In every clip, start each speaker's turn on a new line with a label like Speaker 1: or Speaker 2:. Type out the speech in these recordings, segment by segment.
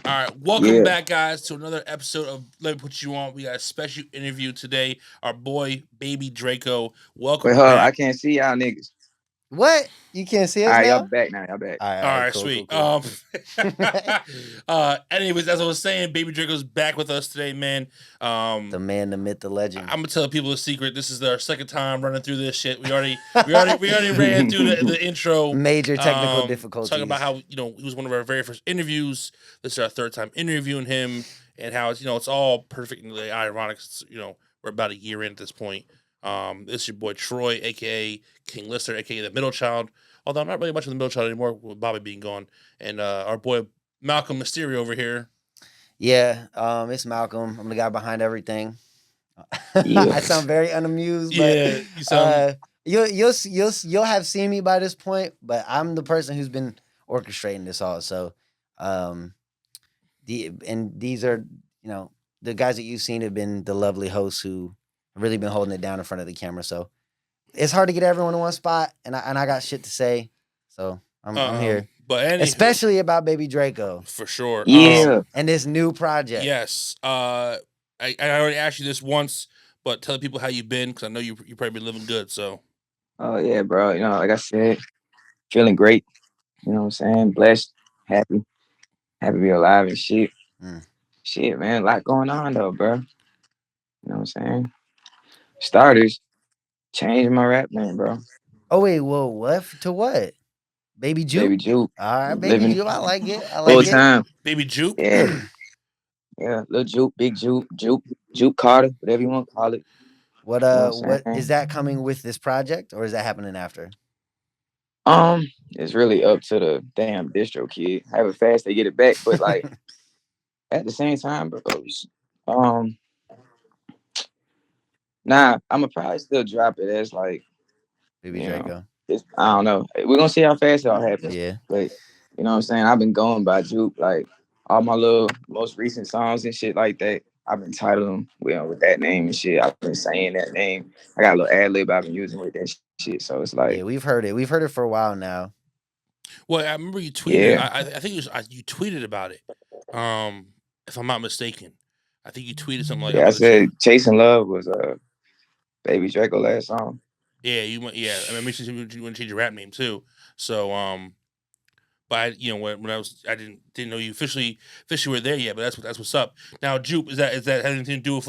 Speaker 1: All right, welcome
Speaker 2: Yeah.
Speaker 1: back, guys, to another episode of Let Me Put You On. We got a special interview today. Our boy, Baby Draco.
Speaker 2: Wait,
Speaker 1: Welcome
Speaker 2: hold on. I
Speaker 1: back.
Speaker 2: can't see y'all niggas.
Speaker 3: What? You can't see
Speaker 2: All
Speaker 3: us
Speaker 2: right, y'all
Speaker 3: now?
Speaker 2: back now. Y'all back.
Speaker 1: All
Speaker 3: All right,
Speaker 1: right,
Speaker 3: cool, cool,
Speaker 1: sweet.
Speaker 3: cool.
Speaker 1: Anyways, as I was saying, Baby Draco's back with us today, man.
Speaker 3: The man, the myth, the legend.
Speaker 1: I'm gonna tell people a secret. This is our second time running through this shit. We already ran through the intro.
Speaker 3: Major technical
Speaker 1: Talking about
Speaker 3: difficulties.
Speaker 1: how he was one of our very first interviews. This is our third time interviewing him, and how it's all perfectly ironic. We're about a year in at this point. This is your boy Troy, aka King Lister, aka the Middle Child. Although I'm not really much of the Middle Child anymore with Bobby being gone, and our boy Malcolm Mysterio over here.
Speaker 3: Yeah, it's Malcolm. I'm the guy behind everything.
Speaker 2: Yeah.
Speaker 3: I sound very unamused, but
Speaker 1: Yeah, you sound
Speaker 3: you'll have seen me by this point. But I'm the person who's been orchestrating this all. So, um, these are the guys that you've seen have been the lovely hosts who have really been holding it down in front of the camera. So it's hard to get everyone in one spot, and I got shit to say. So I'm here,
Speaker 1: but anywho,
Speaker 3: especially about Baby Draco
Speaker 1: for sure.
Speaker 2: Yeah.
Speaker 3: and this new project.
Speaker 1: Yes. I already asked you this once, but tell the people how you've been because I know you probably been living good. So
Speaker 2: Oh yeah, bro. Like I said, feeling great. You know what I'm saying? Blessed, happy, happy to be alive and shit.
Speaker 3: Mm.
Speaker 2: Shit, man. A lot going on though, bro. You know what I'm saying? Starters, changing my rap name, bro.
Speaker 3: Oh wait, whoa, what to what? Baby Jupe?
Speaker 2: Baby Juke.
Speaker 3: All right, Baby
Speaker 2: Living
Speaker 3: Jupe. I like it. I
Speaker 2: full
Speaker 3: like it.
Speaker 2: time.
Speaker 1: baby Jupe.
Speaker 2: Yeah. Yeah. Little Juke, big Juke, Juke Carter, whatever you want to call it. You know what I'm
Speaker 3: What is
Speaker 2: saying?
Speaker 3: that coming with this project, or is that happening after?
Speaker 2: It's really up to the damn distro kid. However fast they get it back, but like at the same time, bros. Um, nah, I'ma probably still drop it as like,
Speaker 3: Baby
Speaker 2: you know,
Speaker 3: Draco.
Speaker 2: I don't know. We're gonna see how fast it all happens.
Speaker 3: Yeah.
Speaker 2: But you know what I'm saying? I've been going by Juke, like all my little most recent songs and shit like that. I've been titling them with that name and shit. I've been saying that name. I got a little ad lib I've been using with that shit. So it's like,
Speaker 3: Yeah, we've heard it. We've heard it for a while now.
Speaker 1: Well, I remember you tweeted.
Speaker 2: yeah,
Speaker 1: I think you tweeted about it. If I'm not mistaken, I think you tweeted something like
Speaker 2: yeah. I
Speaker 1: about the change.
Speaker 2: said Chasing Love was Baby Draco last song.
Speaker 1: Yeah, you went. Yeah, I remember you want to change your rap name too. So but when I was I didn't know you officially were there yet. But that's what's up. Now, Jupe, is that has anything to do with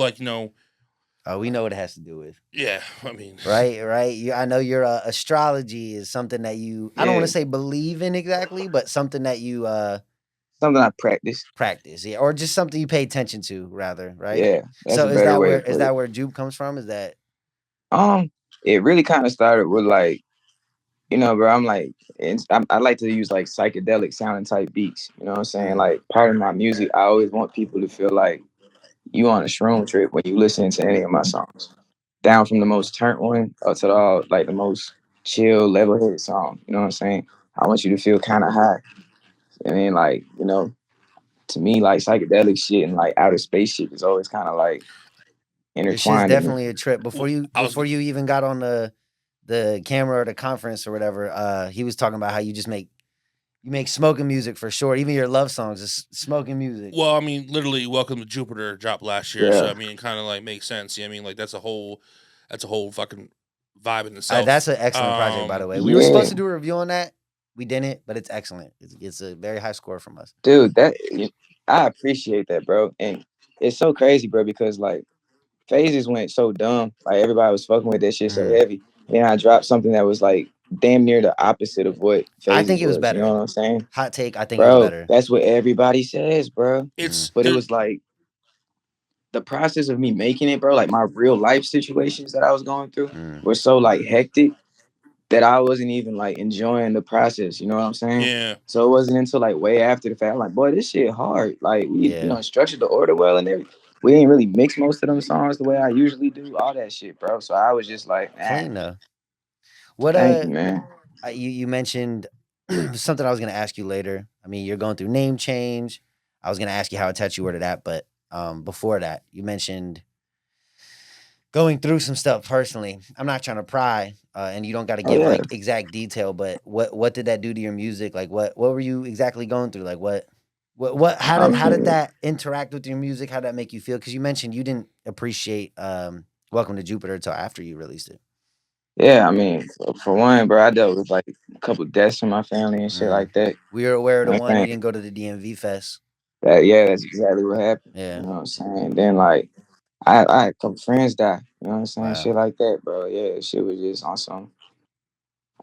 Speaker 3: Oh, we know what it has to do with.
Speaker 1: Yeah, I mean,
Speaker 3: Right, right. I know your astrology is something that you. I don't want
Speaker 2: Yeah,
Speaker 3: to say believe in exactly, but something that you
Speaker 2: something I practice.
Speaker 3: practice, yeah, or just something you pay attention to, rather, right?
Speaker 2: Yeah, that's
Speaker 3: So
Speaker 2: a better way to
Speaker 3: is
Speaker 2: put it.
Speaker 3: that where Jupe comes from? Is that
Speaker 2: Um, it really kind of started with like, bro. I'm like, I like to use like psychedelic sounding type beats. You know what I'm saying?
Speaker 3: mm,
Speaker 2: Like part of my music, I always want people to feel like you on a shroom trip when you listen to any of my songs. Down from the most turnt one up to the most chill, level headed song. You know what I'm saying? I want you to feel kind of high. And then like, to me, like psychedelic shit and like outer space shit is always kind of like
Speaker 3: your shit's
Speaker 2: intertwined to me.
Speaker 3: definitely a trip.
Speaker 1: I was
Speaker 3: Before you even got on the camera or the conference or whatever, he was talking about how you make smoking music for sure. Even your love songs is smoking music.
Speaker 1: well, I mean, literally, Welcome to Jupiter dropped last year, so
Speaker 2: Yeah,
Speaker 1: I mean, it kind of like makes sense. Yeah, I mean, like that's a whole fucking vibe in itself.
Speaker 3: That's an excellent project, by the way. We were supposed
Speaker 2: yeah,
Speaker 3: to do a review on that. We didn't, but it's excellent. It's a very high score from us.
Speaker 2: dude. I appreciate that, bro. And it's so crazy, bro, because like phases went so dumb. Like everybody was fucking with that shit so
Speaker 3: Mm.
Speaker 2: heavy. And I dropped something that was like damn near the opposite of what
Speaker 3: I
Speaker 2: phases
Speaker 3: think it was
Speaker 2: was. You know
Speaker 3: better.
Speaker 2: what I'm saying?
Speaker 3: Hot take. I think it was
Speaker 2: Bro,
Speaker 3: better.
Speaker 2: that's what everybody says, bro.
Speaker 3: Mm.
Speaker 1: It's
Speaker 2: But it
Speaker 1: there.
Speaker 2: was like the process of me making it, bro, like my real life situations that I was going through
Speaker 3: Mm.
Speaker 2: were so like hectic that I wasn't even like enjoying the process. You know what I'm saying?
Speaker 1: Yeah,
Speaker 2: So it wasn't until like way after the fact, I'm like, boy, this shit hard. Like we,
Speaker 3: Yeah,
Speaker 2: structured the order well and everything. We didn't really mix most of them songs the way I usually do, all that shit, bro. So I was just like,
Speaker 3: clean though. What
Speaker 2: thank you, man.
Speaker 3: you mentioned something I was gonna ask you later. I mean, you're going through name change. I was gonna ask you how attached you were to that, but before that, you mentioned going through some stuff personally. I'm not trying to pry, and you don't got to
Speaker 2: Oh
Speaker 3: give
Speaker 2: yeah.
Speaker 3: like exact detail, but what did that do to your music? Like what were you exactly going through? Like what? How did
Speaker 2: mean,
Speaker 3: that interact with your music? How did that make you feel? Because you mentioned you didn't appreciate Welcome to Jupiter until after you released it.
Speaker 2: yeah, I mean, for one, bro, I dealt with like a couple deaths in my family and shit
Speaker 3: Mm.
Speaker 2: like that.
Speaker 3: We were aware of
Speaker 2: You
Speaker 3: the
Speaker 2: know what
Speaker 3: one
Speaker 2: I'm
Speaker 3: you
Speaker 2: saying?
Speaker 3: didn't go to the DMV fest.
Speaker 2: Yeah, that's exactly what happened.
Speaker 3: Yeah.
Speaker 2: You know what I'm saying? Then like I had a couple friends die. You know what I'm saying?
Speaker 3: Wow.
Speaker 2: Shit like that, bro. Yeah, shit was just on some.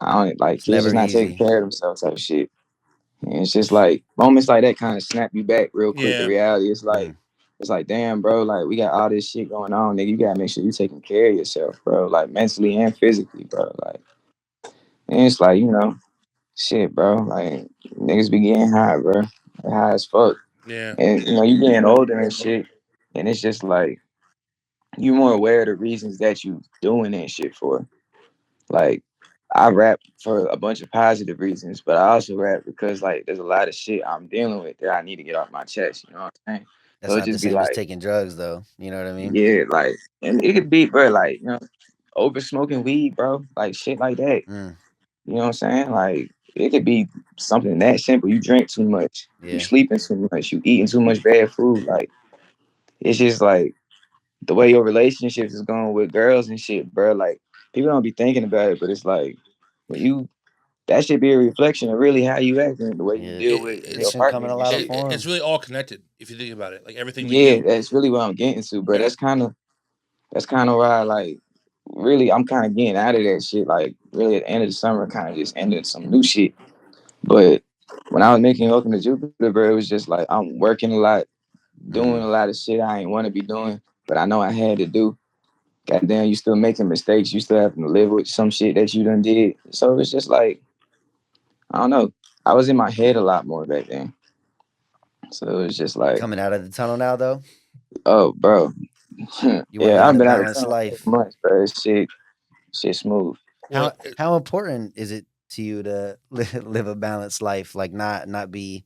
Speaker 2: I don't like
Speaker 3: It's
Speaker 2: kids
Speaker 3: never
Speaker 2: just not taking
Speaker 3: easy.
Speaker 2: care of themselves type of shit. And it's just like moments like that kind of snap you back real quick. The
Speaker 1: Yeah.
Speaker 2: reality is
Speaker 3: Mm.
Speaker 2: it's like, damn, bro, like we got all this shit going on, nigga. You gotta make sure you taking care of yourself, bro. Like mentally and physically, bro. Like, and it's like, shit, bro. Like niggas be getting high, bro. High as fuck.
Speaker 1: Yeah.
Speaker 2: And you getting older and shit. And it's just like you more aware of the reasons that you doing that shit for. Like I rap for a bunch of positive reasons, but I also rap because like there's a lot of shit I'm dealing with that I need to get off my chest. You know what I'm saying? So
Speaker 3: That's
Speaker 2: it
Speaker 3: not the
Speaker 2: just be
Speaker 3: same as
Speaker 2: like,
Speaker 3: taking drugs, though. You know what I mean?
Speaker 2: yeah, like, and it could be, bro, like, over smoking weed, bro, like shit like that.
Speaker 3: Mm.
Speaker 2: You know what I'm saying? Like, it could be something that simple. You drink too much, you
Speaker 3: Yeah.
Speaker 2: sleeping too much, you eating too much bad food. Like, it's just like the way your relationships is going with girls and shit, bro. Like, people don't be thinking about it, but it's like when you that should be a reflection of really how you act and the way you
Speaker 3: Yeah.
Speaker 2: deal with your
Speaker 1: It's
Speaker 3: Addiction come in
Speaker 2: partner
Speaker 3: a
Speaker 2: and
Speaker 3: lot of
Speaker 2: shit.
Speaker 1: it's
Speaker 3: forms.
Speaker 1: really all connected if you think about it. Like everything we
Speaker 2: Yeah,
Speaker 1: do.
Speaker 2: that's really what I'm getting to, bro.
Speaker 1: Yeah.
Speaker 2: That's kind of why, like, really, I'm kind of getting out of that shit. Like, really, at the end of the summer, kind of just ended some new shit. But when I was making Welcome to Jupiter, bro, it was just like I'm working a lot, doing
Speaker 3: Mm.
Speaker 2: a lot of shit I ain't want to be doing, but I know I had to do. Goddamn, you still making mistakes. You still having to live with some shit that you done did. So it's just like, I don't know. I was in my head a lot more back then. So it was just like,
Speaker 3: Coming out of the tunnel now, though,
Speaker 2: oh, bro.
Speaker 3: you want
Speaker 2: Yeah,
Speaker 3: living
Speaker 2: I've
Speaker 3: a
Speaker 2: been out of
Speaker 3: balanced
Speaker 2: town for
Speaker 3: life.
Speaker 2: months, bro. Shit smooth.
Speaker 1: Well,
Speaker 3: How important is it to you to live a balanced life? Like not be,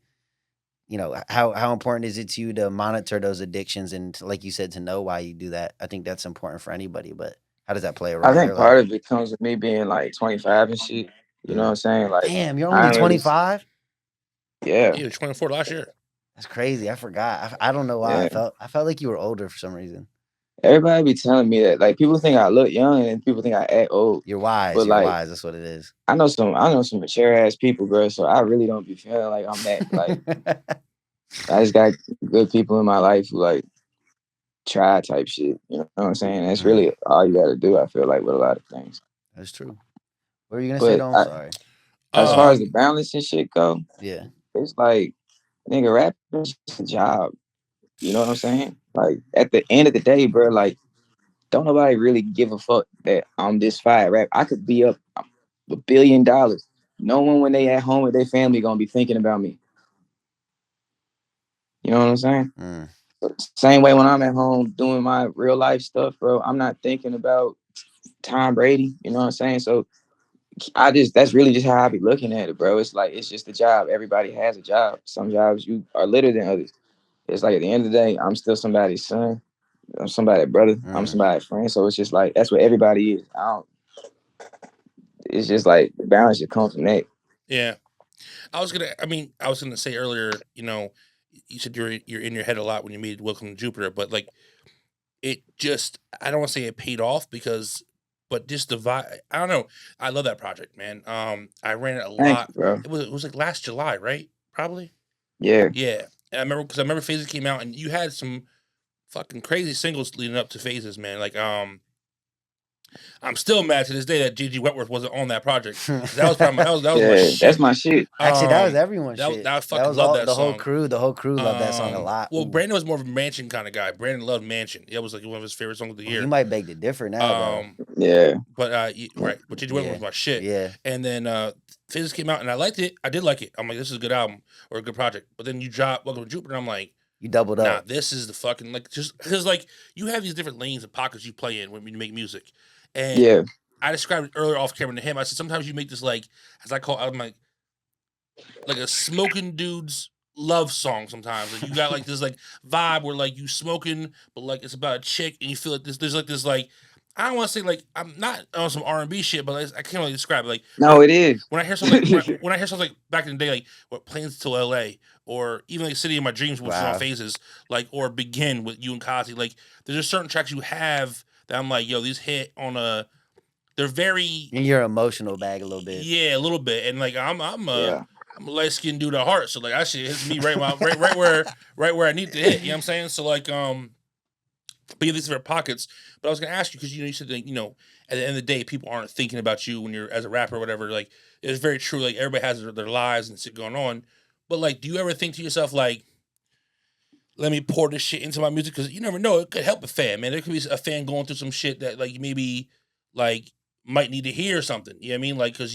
Speaker 3: how important is it to you to monitor those addictions and like you said, to know why you do that? I think that's important for anybody. But how does that play a
Speaker 2: I
Speaker 3: role in your
Speaker 2: think
Speaker 3: life?
Speaker 2: part of it comes with me being like 25 and shit. You know what
Speaker 3: Mm.
Speaker 2: I'm saying? Like,
Speaker 3: Damn, you're
Speaker 2: I
Speaker 3: only
Speaker 2: ain't really,
Speaker 3: 25.
Speaker 2: yeah,
Speaker 1: he was 24 last year.
Speaker 3: That's crazy. I forgot. I don't know why.
Speaker 2: yeah.
Speaker 3: I felt like you were older for some reason.
Speaker 2: Everybody be telling me that. Like, people think I look young and people think I act old.
Speaker 3: You're wise.
Speaker 2: But
Speaker 3: You're
Speaker 2: like,
Speaker 3: wise. That's what it is.
Speaker 2: I know some mature ass people, bro. So I really don't be feeling like I'm that. Like, I just got good people in my life who like try type shit. You know what I'm saying? That's
Speaker 3: Mm,
Speaker 2: really all you got to do. I feel like with a lot of things.
Speaker 3: that's true. What were you gonna say?
Speaker 2: But
Speaker 3: Though, I'm sorry.
Speaker 2: as far
Speaker 1: Uh,
Speaker 2: as the balance and shit go,
Speaker 3: Yeah.
Speaker 2: it's like, nigga, rap is just a job. You know what I'm saying? Like at the end of the day, bro, like don't nobody really give a fuck that I'm this fire rap. I could be up $1 billion. No one when they at home with their family gonna be thinking about me. You know what I'm saying?
Speaker 3: Mm,
Speaker 2: Same way when I'm at home doing my real life stuff, bro. I'm not thinking about Tom Brady. You know what I'm saying? So that's really just how I be looking at it, bro. It's like it's just a job. Everybody has a job. Some jobs you are litter than others. It's like at the end of the day, I'm still somebody's son. I'm somebody's brother. I'm
Speaker 3: mm.
Speaker 2: somebody's friend. So it's just like that's what everybody is. I don't. It's just like the balance should come from that.
Speaker 1: yeah. I was gonna say earlier. You said you're in your head a lot when you made Welcome to Jupiter, but like it just I don't want to say it paid off but just the vibe. I don't know. I love that project, man. I ran it a
Speaker 2: Thank
Speaker 1: lot.
Speaker 2: you, bro.
Speaker 1: It was like last July, right? Probably.
Speaker 2: Yeah,
Speaker 1: Yeah. And I remember Phases came out and you had some fucking crazy singles leading up to Phases, man. Like I'm still mad to this day that Gigi Wentworth wasn't on that project. That was probably that was my
Speaker 2: yeah. That's
Speaker 1: shit.
Speaker 2: my shit.
Speaker 3: Actually, that was everyone's
Speaker 1: That
Speaker 3: shit.
Speaker 1: I
Speaker 3: That
Speaker 1: fucking
Speaker 3: was
Speaker 1: love
Speaker 3: all
Speaker 1: that
Speaker 3: the whole
Speaker 1: song.
Speaker 3: crew. The whole crew loved that song a lot.
Speaker 1: Well,
Speaker 3: Ooh.
Speaker 1: Brandon was more of a Mansion kind of guy. Brandon loved Mansion. It was like one of his favorite songs of the
Speaker 3: You
Speaker 1: year.
Speaker 3: might beg to differ now, though.
Speaker 2: Yeah,
Speaker 1: But right, but Gigi Wentworth
Speaker 3: Yeah.
Speaker 1: was my shit.
Speaker 3: Yeah.
Speaker 1: And then Phases came out, and I liked it. I did like it. I'm like, this is a good album or a good project. But then you drop Welcome to Jupiter, and I'm like,
Speaker 3: You doubled
Speaker 1: nah,
Speaker 3: up.
Speaker 1: this is the fucking like just because like you have these different lanes and pockets you play in when you make music, and
Speaker 2: yeah,
Speaker 1: I described it earlier off camera to him. I said sometimes you make this like as I call I'm like a smoking dude's love song sometimes. Like you got like this like vibe where like you smoking, but like it's about a chick and you feel like this there's like this like I don't want to say like I'm not on some R&B shit, but I can't really describe it. Like
Speaker 2: No, it is.
Speaker 1: when I hear something like when I hear something like back in the day, like what Planes to L.A. or even like City of My Dreams, which is on
Speaker 3: Wow.
Speaker 1: Phases, like or Begin with you and Kazi. Like there's just certain tracks you have that I'm like, yo, these hit on a. They're very
Speaker 3: In your emotional bag a little bit.
Speaker 1: yeah, a little bit, and like
Speaker 2: Yeah.
Speaker 1: I'm a light skinned dude at heart, so like that shit hits me right where I need to hit. You know what I'm saying? So like but yeah, these are pockets. But I was gonna ask you because you said that at the end of the day, people aren't thinking about you when you're as a rapper or whatever. Like it's very true. Like everybody has their lives and shit going on. But like, do you ever think to yourself like, let me pour this shit into my music? Because you never know, it could help a fan, man. There could be a fan going through some shit that like maybe like might need to hear something. You know what I mean? Like because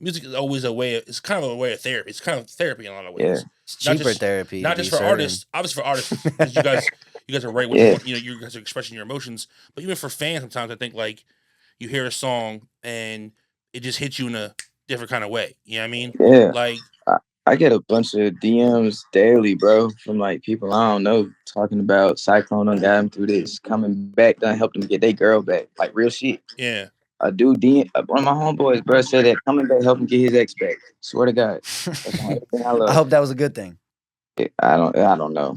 Speaker 1: music is always a way. It's kind of a way of therapy. It's kind of therapy in a lot of
Speaker 2: Yeah.
Speaker 1: ways.
Speaker 3: It's
Speaker 1: Not
Speaker 3: cheaper
Speaker 1: just
Speaker 3: therapy.
Speaker 1: not
Speaker 3: to
Speaker 1: just
Speaker 3: be
Speaker 1: for
Speaker 3: certain.
Speaker 1: artists. Obviously for artists, because you guys are right what you
Speaker 2: Yeah.
Speaker 1: want. You guys are expressing your emotions. But even for fans, sometimes I think like you hear a song and it just hits you in a different kind of way. You know what I mean?
Speaker 2: Yeah.
Speaker 1: Like
Speaker 2: I get a bunch of DMs daily, bro, from like people I don't know talking about Cyclone done got him through this, coming back, done helped them get their girl back, like real shit.
Speaker 1: yeah.
Speaker 2: A dude, one of my homeboys, bro, said that coming back helped him get his ex back. Swear to God, that's on everything I
Speaker 3: I
Speaker 2: love.
Speaker 3: hope that was a good thing.
Speaker 2: I don't know,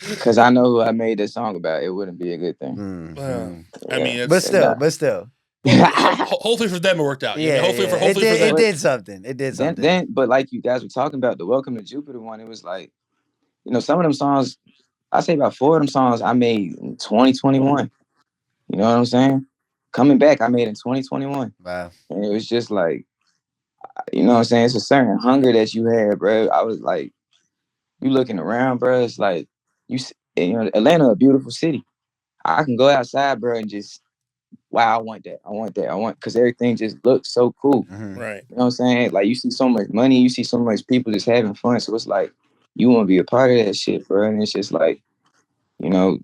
Speaker 2: because I know who I made this song about. It wouldn't be a good thing.
Speaker 3: Mhm.
Speaker 1: I mean,
Speaker 2: Yeah.
Speaker 3: But
Speaker 1: it's
Speaker 3: still.
Speaker 1: hopefully for them it worked out.
Speaker 3: Yeah,
Speaker 1: Hopefully
Speaker 3: yeah.
Speaker 1: for
Speaker 3: It
Speaker 1: them.
Speaker 3: did something. It did something.
Speaker 2: then, but like you guys were talking about the Welcome to Jupiter one, it was like, some of them songs. I say about 4 of them songs I made in 2021. You know what I'm saying? Coming back, I made in 2021,
Speaker 3: Wow.
Speaker 2: and it was just like, you know what I'm saying? It's a certain hunger that you had, bro. I was like, you looking around, bro. It's like Atlanta, a beautiful city. I can go outside, bro, and just wow, I want that. I want that. I want because everything just looks so cool.
Speaker 3: Mhm.
Speaker 1: Right.
Speaker 2: You know what I'm saying? Like you see so much money, you see so much people just having fun. So it's like you want to be a part of that shit, bro. And it's just like, you know,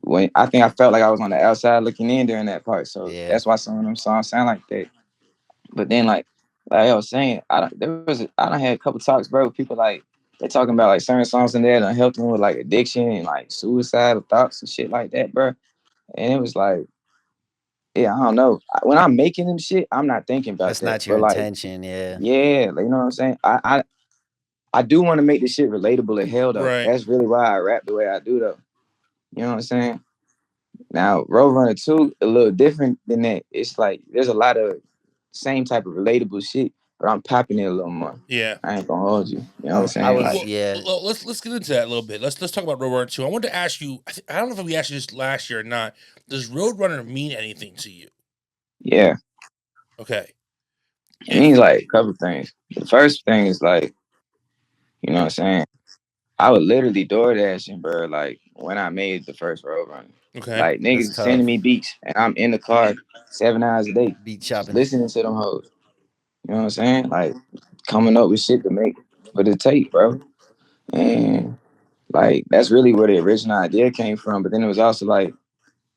Speaker 2: when I think I felt like I was on the outside looking in during that part. So
Speaker 3: Yeah.
Speaker 2: that's why some of them songs sound like that. But then like I was saying, I done had a couple talks, bro, with people like they talking about like certain songs in there that helped them with like addiction and like suicidal thoughts and shit like that, bro. And it was like, yeah, I don't know. When I'm making them shit, I'm not thinking about
Speaker 3: That's
Speaker 2: that.
Speaker 3: not your
Speaker 2: But like,
Speaker 3: intention, yeah.
Speaker 2: yeah, like, you know what I'm saying? I do want to make this shit relatable as hell though.
Speaker 1: Right.
Speaker 2: That's really why I rap the way I do though. You know what I'm saying? Now, Roadrunner 2, a little different than that. It's like there's a lot of same type of relatable shit, but I'm popping it a little more.
Speaker 1: Yeah.
Speaker 2: I ain't gonna hold you. You know what I'm
Speaker 3: I
Speaker 2: saying?
Speaker 3: was
Speaker 2: Like,
Speaker 3: yeah.
Speaker 1: Well, let's get into that a little bit. Let's talk about Roadrunner 2. I wanted to ask you. I don't know if we asked you this last year or not. Does Roadrunner mean anything to you?
Speaker 2: yeah,
Speaker 1: Okay.
Speaker 2: it means like a couple things. The first thing is like, you know what I'm saying? I would literally door dashing, bro. Like when I made the first Roadrunner,
Speaker 1: Okay.
Speaker 2: like
Speaker 3: That's
Speaker 2: niggas
Speaker 3: tough.
Speaker 2: sending me beats, and I'm in the car 7 hours a day,
Speaker 3: Beat
Speaker 2: just
Speaker 3: shopping.
Speaker 2: listening to them hoes. You know what I'm saying? Like coming up with shit to make for the tape, bro. And like that's really where the original idea came from. But then it was also like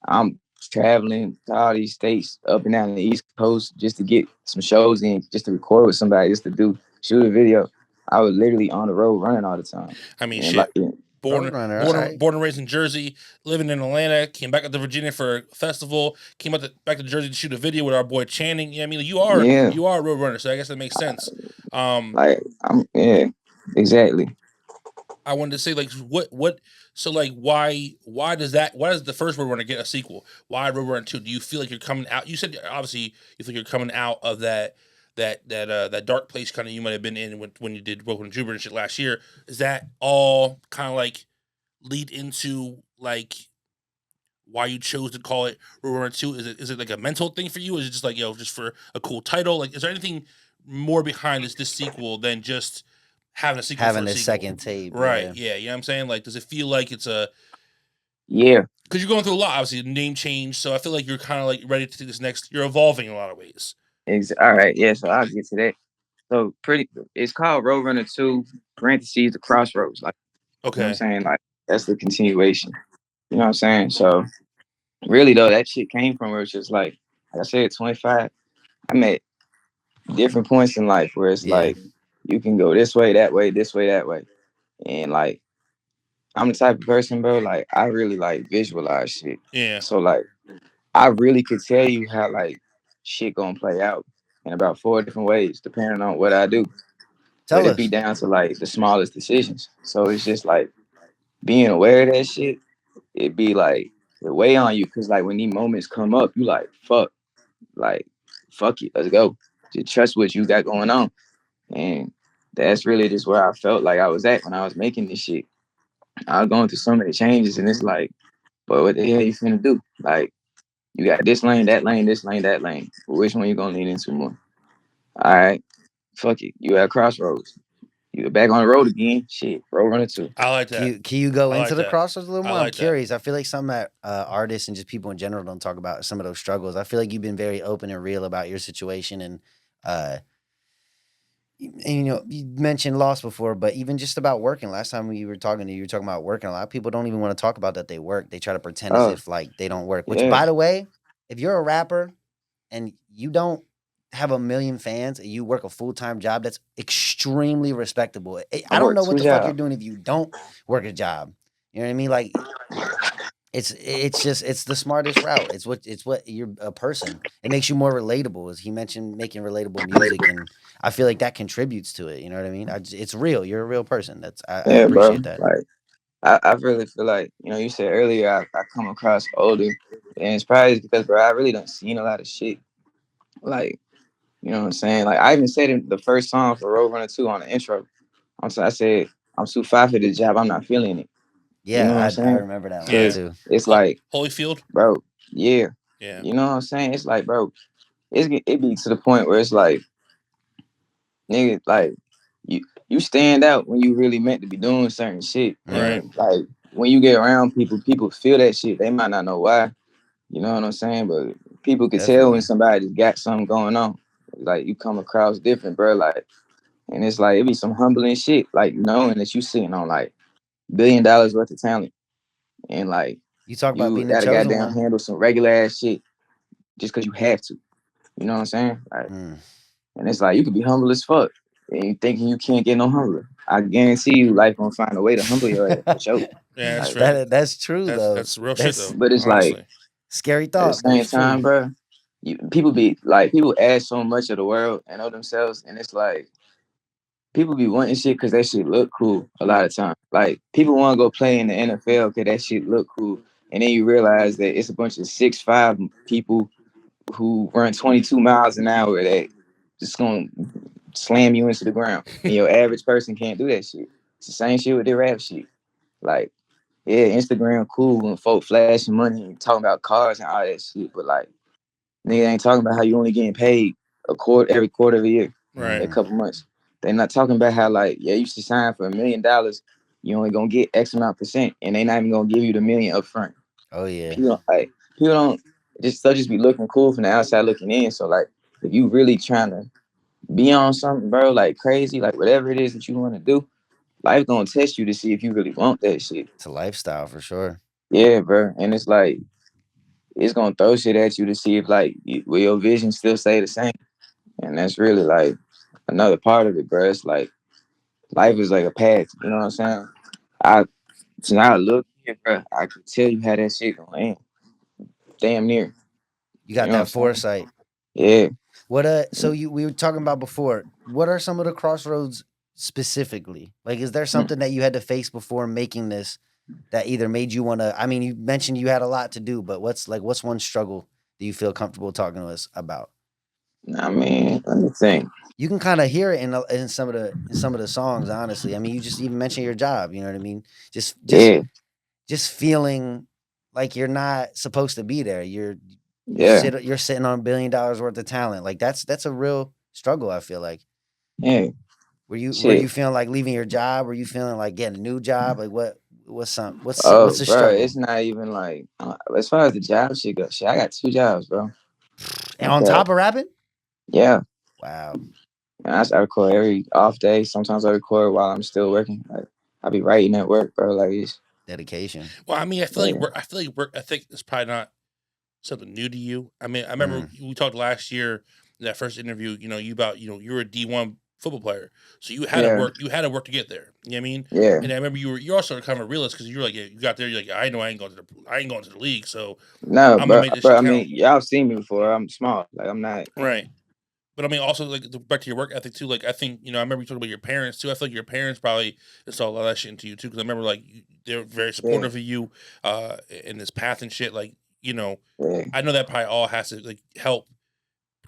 Speaker 2: I'm traveling to all these states up and down the East Coast just to get some shows in, just to record with somebody, just to shoot a video. I was literally on the road running all the time.
Speaker 1: I mean,
Speaker 2: And like,
Speaker 1: shit.
Speaker 3: Roadrunner, all right.
Speaker 1: Born and raised in Jersey, living in Atlanta, came back up to Virginia for a festival, came back to Jersey to shoot a video with our boy Channing. Yeah, I mean,
Speaker 2: yeah,
Speaker 1: you are a Roadrunner, so I guess that makes sense.
Speaker 2: like yeah, exactly.
Speaker 1: I wanted to say like so like why does the first Roadrunner get a sequel? Why Roadrunner 2? Do you feel like you're coming out? You said obviously you think you're coming out of that dark place kind of you might have been in when you did Welcome to Jupiter and shit last year. Is that all kind of like lead into like why you chose to call it Roadrunner 2? Is it like a mental thing for you? Is it just like just for a cool title? Like is there anything more behind this sequel than just having a sequel for
Speaker 3: Having
Speaker 1: a
Speaker 3: a
Speaker 1: sequel?
Speaker 3: second tape.
Speaker 1: Right.
Speaker 3: Yeah.
Speaker 1: Yeah. You know what I'm saying? Like, does it feel like it's a
Speaker 2: Yeah,
Speaker 1: because you're going through a lot, obviously, name change. So I feel like you're kind of like ready to take this next. You're evolving in a lot of ways.
Speaker 2: all right. Yeah, so I'll get to that. So it's called Roadrunner 2, parentheses, the crossroads. Like, you know what I'm
Speaker 1: Okay.
Speaker 2: saying? Like, that's the continuation. You know what I'm saying? So, really, though, that shit came from where it's just like I said, 25. I'm at different points in life where it's
Speaker 3: Yeah.
Speaker 2: like, you can go this way, that way, this way, that way. And like, I'm the type of person, bro. Like I really like visualize shit.
Speaker 1: Yeah.
Speaker 2: So like I really could tell you how like shit gonna play out in about 4 different ways, depending on what I do. But
Speaker 3: Tell
Speaker 2: it be
Speaker 3: us.
Speaker 2: down to like the smallest decisions. So it's just like being aware of that shit. It be like it weigh on you because like when these moments come up, you like fuck it, let's go. Just trust what you got going on, and that's really just where I felt like I was at when I was making this shit. I was going through so many changes, and it's like, but what the hell you finna do? Like you got this lane, that lane, this lane, that lane. Which one you gonna lean into more? All right, fuck it. You at crossroads. You back on the road again. Shit, road runner two.
Speaker 1: I like
Speaker 3: Can
Speaker 1: that.
Speaker 3: you go
Speaker 1: I
Speaker 3: into
Speaker 1: like
Speaker 3: the
Speaker 1: that.
Speaker 3: crossroads a little
Speaker 1: I
Speaker 3: more? I'm
Speaker 1: like that.
Speaker 3: curious. I feel like some that artists and just people in general don't talk about some of those struggles. I feel like you've been very open and real about your situation, and uh, and, you mentioned loss before, but even just about working. Last time we were talking to you, you were talking about working. A lot of people don't even want to talk about that they work. They try to pretend as
Speaker 2: Oh
Speaker 3: if like they don't work. Which,
Speaker 2: yeah,
Speaker 3: by the way, if you're a rapper and you don't have a million fans and you work a full-time job, that's extremely respectable.
Speaker 2: I
Speaker 3: I don't
Speaker 2: work
Speaker 3: know what
Speaker 2: two
Speaker 3: the fuck you're
Speaker 2: jobs.
Speaker 3: doing if you don't work a job. You know what I mean? Like it's just it's the smartest route. It's what you're a person. It makes you more relatable. As he mentioned, making relatable music, and I feel like that contributes to it. You know what I mean? It's real. You're a real person. I
Speaker 2: Yeah, bro.
Speaker 3: appreciate that.
Speaker 2: Like I really feel like you said earlier I come across older, and it's probably because bro I really don't seen a lot of shit. Like you know what I'm saying? Like I even said in the first song for Road Runner 2 on the intro. I said I'm too fat for this job. I'm not feeling it. You know what I'm
Speaker 3: Yeah, I
Speaker 2: saying?
Speaker 3: remember that line
Speaker 1: Yeah.
Speaker 2: Because
Speaker 3: too.
Speaker 2: it's like,
Speaker 1: Holyfield.
Speaker 2: bro, yeah.
Speaker 1: Yeah.
Speaker 2: You know what I'm saying? It's like, bro, it be to the point where it's like, nigga, like you stand out when you really meant to be doing certain shit.
Speaker 1: Right.
Speaker 2: And like when you get around people, people feel that shit. They might not know why. You know what I'm saying? But people could tell when
Speaker 3: Definitely.
Speaker 2: somebody just got something going on. Like you come across different, bro. Like, and it's like it be some humbling shit. Like knowing that you sitting on like $1 billion worth of talent, and like
Speaker 3: You talk about
Speaker 2: you
Speaker 3: being the
Speaker 2: gotta
Speaker 3: chosen
Speaker 2: goddamn
Speaker 3: one.
Speaker 2: handle some regular ass shit just because you have to. You know what I'm saying? Like,
Speaker 3: Mm.
Speaker 2: and it's like you could be humble as fuck, and you thinking you can't get no humbler. I guarantee you, life gonna find a way to humble your ass for sure.
Speaker 1: Yeah, that's
Speaker 2: Like,
Speaker 1: fair.
Speaker 3: That's true though.
Speaker 1: That's real shit
Speaker 3: That's
Speaker 1: though.
Speaker 2: but it's like
Speaker 1: Honestly.
Speaker 3: scary
Speaker 2: at the
Speaker 3: thought, but
Speaker 2: same
Speaker 3: it's true.
Speaker 2: time, bro, people be like people ask so much of the world and of themselves, and it's like people be wanting shit because that shit look cool a lot of times. Like people want to go play in the NFL because that shit look cool, and then you realize that it's a bunch of 6'5" people who run 22 miles an hour that just gonna slam you into the ground, and your average person can't do that shit. It's the same shit with the rap shit. Like, yeah, Instagram cool and folk flashing money and talking about cars and all that shit, but like, nigga ain't talking about how you only getting paid every quarter of a year,
Speaker 1: Right.
Speaker 2: a
Speaker 3: Mm.
Speaker 2: couple months. They not talking about how like, yeah, you should sign for $1 million. You only gonna get X amount percent, and they not even gonna give you the million up front.
Speaker 3: Oh yeah.
Speaker 2: People don't just they'll just be looking cool from the outside looking in. So like, if you really trying to be on something, bro, like crazy, like whatever it is that you want to do, life gonna test you to see if you really want that shit.
Speaker 3: It's a lifestyle for sure.
Speaker 2: Yeah, bro. And it's like it's gonna throw shit at you to see if like will your vision still stay the same. And that's really like another part of it, bro. It's like life is like a path. You know what I'm saying? I so now I look here, bro. I could tell you how that shit gonna end. Damn near.
Speaker 3: You
Speaker 2: You
Speaker 3: got
Speaker 2: know what
Speaker 3: that
Speaker 2: I'm saying?
Speaker 3: foresight.
Speaker 2: Yeah.
Speaker 3: What so we were talking about before. What are some of the crossroads specifically? Like is there
Speaker 2: Mm.
Speaker 3: something that you had to face before making this that either made you want to I mean you mentioned you had a lot to do, but what's one struggle do you feel comfortable talking to us about?
Speaker 2: I mean, let me think.
Speaker 3: You can kind of hear it in some of the songs, honestly. I mean, you just even mentioned your job, you know what I mean? Just just
Speaker 2: Yeah,
Speaker 3: just feeling like you're not supposed to be there.
Speaker 2: yeah,
Speaker 3: You're sitting on $1 billion worth of talent. Like that's a real struggle, I feel like.
Speaker 2: yeah.
Speaker 3: Were
Speaker 2: Shit.
Speaker 3: you feeling like leaving your job? Were you feeling like getting a new job? Like what's
Speaker 2: Oh,
Speaker 3: the
Speaker 2: bro,
Speaker 3: struggle?
Speaker 2: it's not even like as far as the job shit goes. Shit, I got 2 jobs, bro.
Speaker 3: And on
Speaker 2: Okay.
Speaker 3: top of rapping?
Speaker 2: Yeah.
Speaker 3: Wow,
Speaker 2: And I record every off day. Sometimes I record while I'm still working. Like I be writing at work, bro. Like it's
Speaker 3: dedication.
Speaker 1: Well, I mean,
Speaker 2: yeah.
Speaker 1: I feel like work ethic is probably not something new to you. I mean, I remember
Speaker 3: Mm,
Speaker 1: we talked last year in that first interview. You know, you were a D1 football player, so you had to
Speaker 2: Yeah,
Speaker 1: work. You had to work to get there. You know what I mean?
Speaker 2: yeah.
Speaker 1: And I remember you're also kind of a realist because you're like, yeah, you got there. You're like, I know I ain't going to the league, so
Speaker 2: No,
Speaker 1: I'm gonna make this
Speaker 2: but
Speaker 1: shit
Speaker 2: I mean,
Speaker 1: count.
Speaker 2: y'all seen me before. I'm small. Like I'm not.
Speaker 1: Right. But I mean, also like back to your work ethic too. Like I think I remember you talking about your parents too. I feel like your parents probably installed a lot of that shit into you too. Because I remember like they're very
Speaker 2: Yeah,
Speaker 1: supportive of you in this path and shit. Like
Speaker 2: yeah.
Speaker 1: I know that probably all has to like help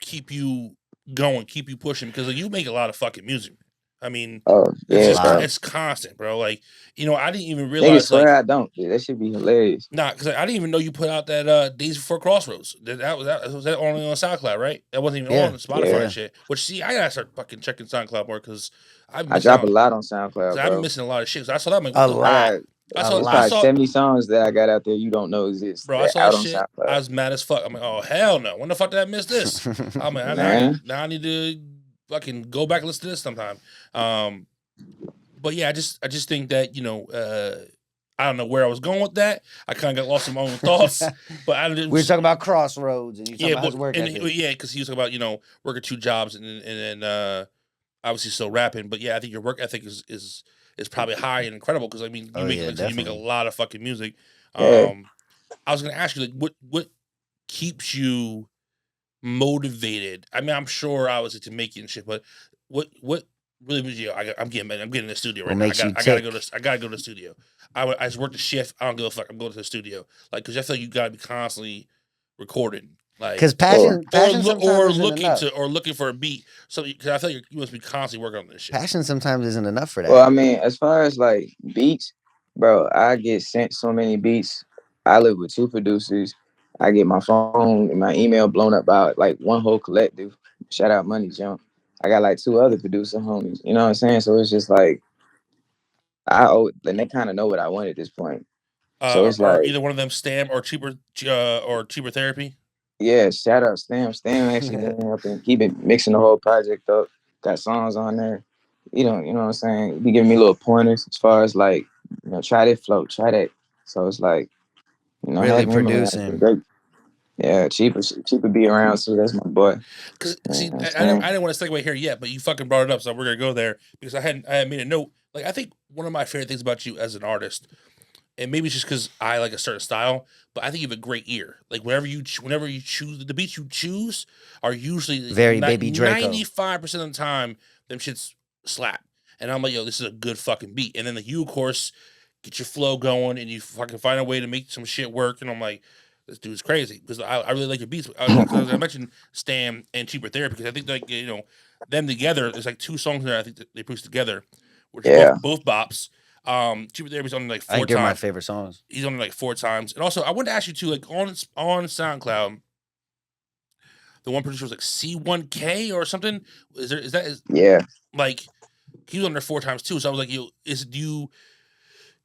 Speaker 1: keep you going, keep you pushing because like, you make a lot of fucking music. I mean,
Speaker 2: Oh
Speaker 1: it's
Speaker 3: A
Speaker 2: yeah,
Speaker 1: just
Speaker 2: bro.
Speaker 3: lot.
Speaker 1: it's constant, bro. Like I didn't even
Speaker 2: Niggas
Speaker 1: realize like
Speaker 2: swear I don't. Dude. That should be hilarious.
Speaker 1: nah, because I didn't even know you put out that Days Before Crossroads. That only on SoundCloud, right? That wasn't even
Speaker 3: Yeah,
Speaker 1: on Spotify
Speaker 2: Yeah,
Speaker 1: and
Speaker 3: yeah.
Speaker 1: shit. Which see, I gotta start fucking checking SoundCloud more because I've been
Speaker 2: I
Speaker 1: missing
Speaker 2: drop a
Speaker 1: out.
Speaker 2: lot on
Speaker 1: Cause
Speaker 2: SoundCloud,
Speaker 1: I've been
Speaker 2: bro.
Speaker 1: missing a lot of shit. So I saw that. I'm like, what
Speaker 3: A
Speaker 1: the?
Speaker 2: I
Speaker 3: lot.
Speaker 2: got
Speaker 3: A
Speaker 2: it's
Speaker 1: I
Speaker 2: probably
Speaker 3: lot.
Speaker 1: saw
Speaker 2: 70 songs that I got out there you don't know exist.
Speaker 1: bro. I
Speaker 2: That
Speaker 1: saw that
Speaker 2: out on
Speaker 1: shit. I
Speaker 2: SoundCloud.
Speaker 1: was mad as fuck. I'm like, oh hell no. When the fuck did I miss this? I'm like,
Speaker 2: Man,
Speaker 1: now I need to fucking go back and listen to this sometime. Um, but yeah, I just think that I don't know where I was going with that. I kind of got lost in my own thoughts, but I
Speaker 3: We were
Speaker 1: didn't.
Speaker 3: talking about crossroads, and you talking
Speaker 1: Yeah,
Speaker 3: about
Speaker 1: but
Speaker 3: his work
Speaker 1: and
Speaker 3: ethic.
Speaker 1: yeah, because he was talking about working two jobs and then obviously still rapping. But yeah, I think your work ethic is probably high and incredible because I mean you
Speaker 3: Oh
Speaker 1: make
Speaker 3: yeah,
Speaker 1: like I said, you make a
Speaker 3: definitely.
Speaker 1: lot of fucking music.
Speaker 2: yeah.
Speaker 1: I was gonna ask you like what keeps you motivated? I mean, I'm sure obviously to make it and shit, but what really was I'm getting in the studio
Speaker 3: What
Speaker 1: right now.
Speaker 3: makes you
Speaker 1: I gotta go to
Speaker 3: tick?
Speaker 1: the studio. I just work the shift. I don't give a fuck. I'm going to the studio like because I feel like you gotta be constantly recording like
Speaker 3: Because
Speaker 2: Or
Speaker 3: passion sometimes isn't enough.
Speaker 1: looking for a beat. So because I feel like you must be constantly working on this shit.
Speaker 3: Passion sometimes isn't enough for
Speaker 2: well,
Speaker 3: that.
Speaker 2: I mean, as far as like beats, bro, I get sent so many beats. I live with two producers. I get my phone and my email blown up by like one whole collective. Shout out Money Jump. I got like two other producer homies. You know what I'm saying? So it's just like I owe, and they kind of know what I want at this point. So it's
Speaker 1: Are
Speaker 2: like,
Speaker 1: either one of them Stam or cheaper therapy?
Speaker 2: yeah, shout out Stam. Stam actually been helping. He been mixing the whole project up. Got songs on there. You know what I'm saying? He be giving me little pointers as far as like, try that flow, try that. So it's like,
Speaker 3: Really
Speaker 2: having him around has been
Speaker 3: producing.
Speaker 2: great. Yeah, cheaper be around. So that's my boy.
Speaker 1: Because
Speaker 2: You know
Speaker 1: see,
Speaker 2: what I'm saying?
Speaker 1: I didn't want to segue here yet, but you fucking brought it up, so we're gonna go there because I had made a note. Like I think one of my favorite things about you as an artist, and maybe it's just because I like a certain style, but I think you have a great ear. Like whenever you choose the beats you choose are usually
Speaker 3: Very baby Draco.
Speaker 1: 95% of the time them shits slap, and I'm like, yo, this is a good fucking beat. And then like you of course get your flow going, and you fucking find a way to make some shit work, and I'm like. This dude's crazy because I really like your beats. Because I mentioned Stam and Cheaper Therapy because I think like them together. There's like two songs there I think that they produced together, which are
Speaker 2: Yeah.
Speaker 1: both bops. Cheaper Therapy's on like
Speaker 3: I
Speaker 1: four
Speaker 3: think they're my
Speaker 1: times.
Speaker 3: favorite songs.
Speaker 1: He's on it like four times. And also, I wanted to ask you too, like on SoundCloud, the one producer was like C1K or something. Is
Speaker 2: Yeah.
Speaker 1: like he was on there four times too? So I was like, do you?